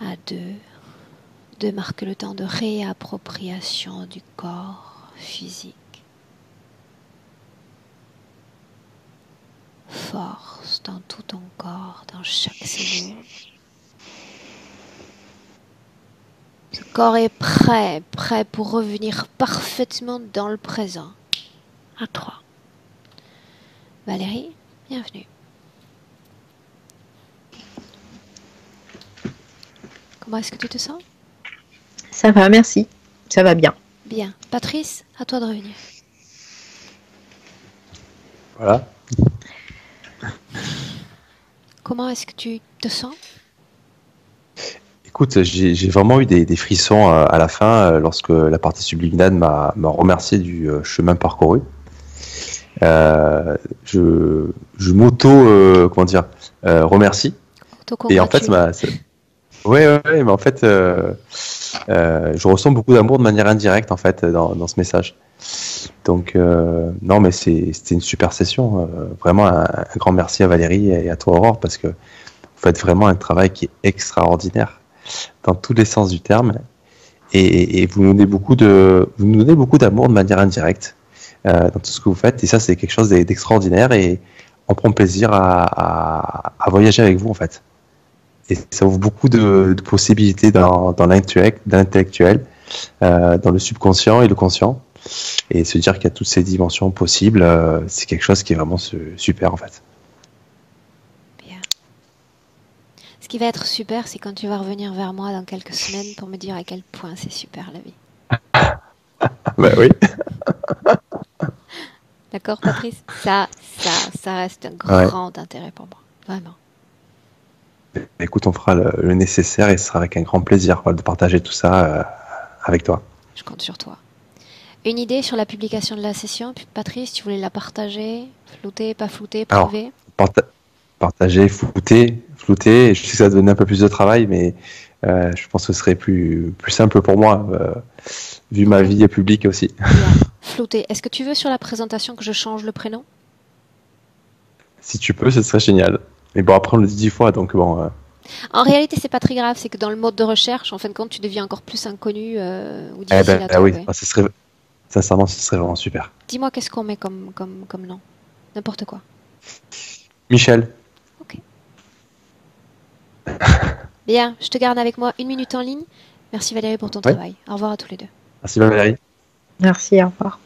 À 2 marque le temps de réappropriation du corps physique. Force dans tout ton corps, dans chaque cellule. Ce corps est prêt pour revenir parfaitement dans le présent. À 3. Valérie, bienvenue. Comment est-ce que tu te sens? Ça va, merci. Ça va bien. Bien. Patrice, à toi de revenir. Voilà. Comment est-ce que tu te sens? Écoute, j'ai vraiment eu des frissons à la fin lorsque la partie subliminale m'a remercié du chemin parcouru. Je m'auto comment dire remercie. Et en fait, ouais, mais en fait, je ressens beaucoup d'amour de manière indirecte en fait dans ce message. Donc non, mais c'était une super session. Vraiment un grand merci à Valérie et à toi Aurore parce que vous faites vraiment un travail qui est extraordinaire dans tous les sens du terme et vous nous donnez beaucoup d'amour de manière indirecte dans tout ce que vous faites et ça c'est quelque chose d'extraordinaire et on prend plaisir à voyager avec vous en fait. Et ça ouvre beaucoup de possibilités dans l'intellectuel, dans le subconscient et le conscient. Et se dire qu'il y a toutes ces dimensions possibles, c'est quelque chose qui est vraiment super en fait. Bien. Ce qui va être super, c'est quand tu vas revenir vers moi dans quelques semaines pour me dire à quel point c'est super la vie. Bah oui. D'accord, Patrice? Ça reste un grand intérêt pour moi. Vraiment. Écoute, on fera le nécessaire et ce sera avec un grand plaisir de partager tout ça avec toi. Je compte sur toi. Une idée sur la publication de la session, Patrice, tu voulais la partager, flouter, pas flouter, privé? Partager, flouter. Je sais que ça va donner un peu plus de travail, mais je pense que ce serait plus simple pour moi, vu ma vie publique aussi. Flouter. Est-ce que tu veux sur la présentation que je change le prénom? Si tu peux, ce serait génial. Mais bon, après on le dit 10 fois, donc bon... En réalité, c'est pas très grave, c'est que dans le mode de recherche, en fin de compte, tu deviens encore plus inconnu ou Eh difficile ben à oui, trouver. sincèrement, ce serait vraiment super. Dis-moi qu'est-ce qu'on met comme nom. N'importe quoi. Michel, Ok. Bien, je te garde avec moi 1 minute en ligne. Merci Valérie pour ton ouais, travail. Au revoir à tous les deux. merci Valérie. Merci, au revoir.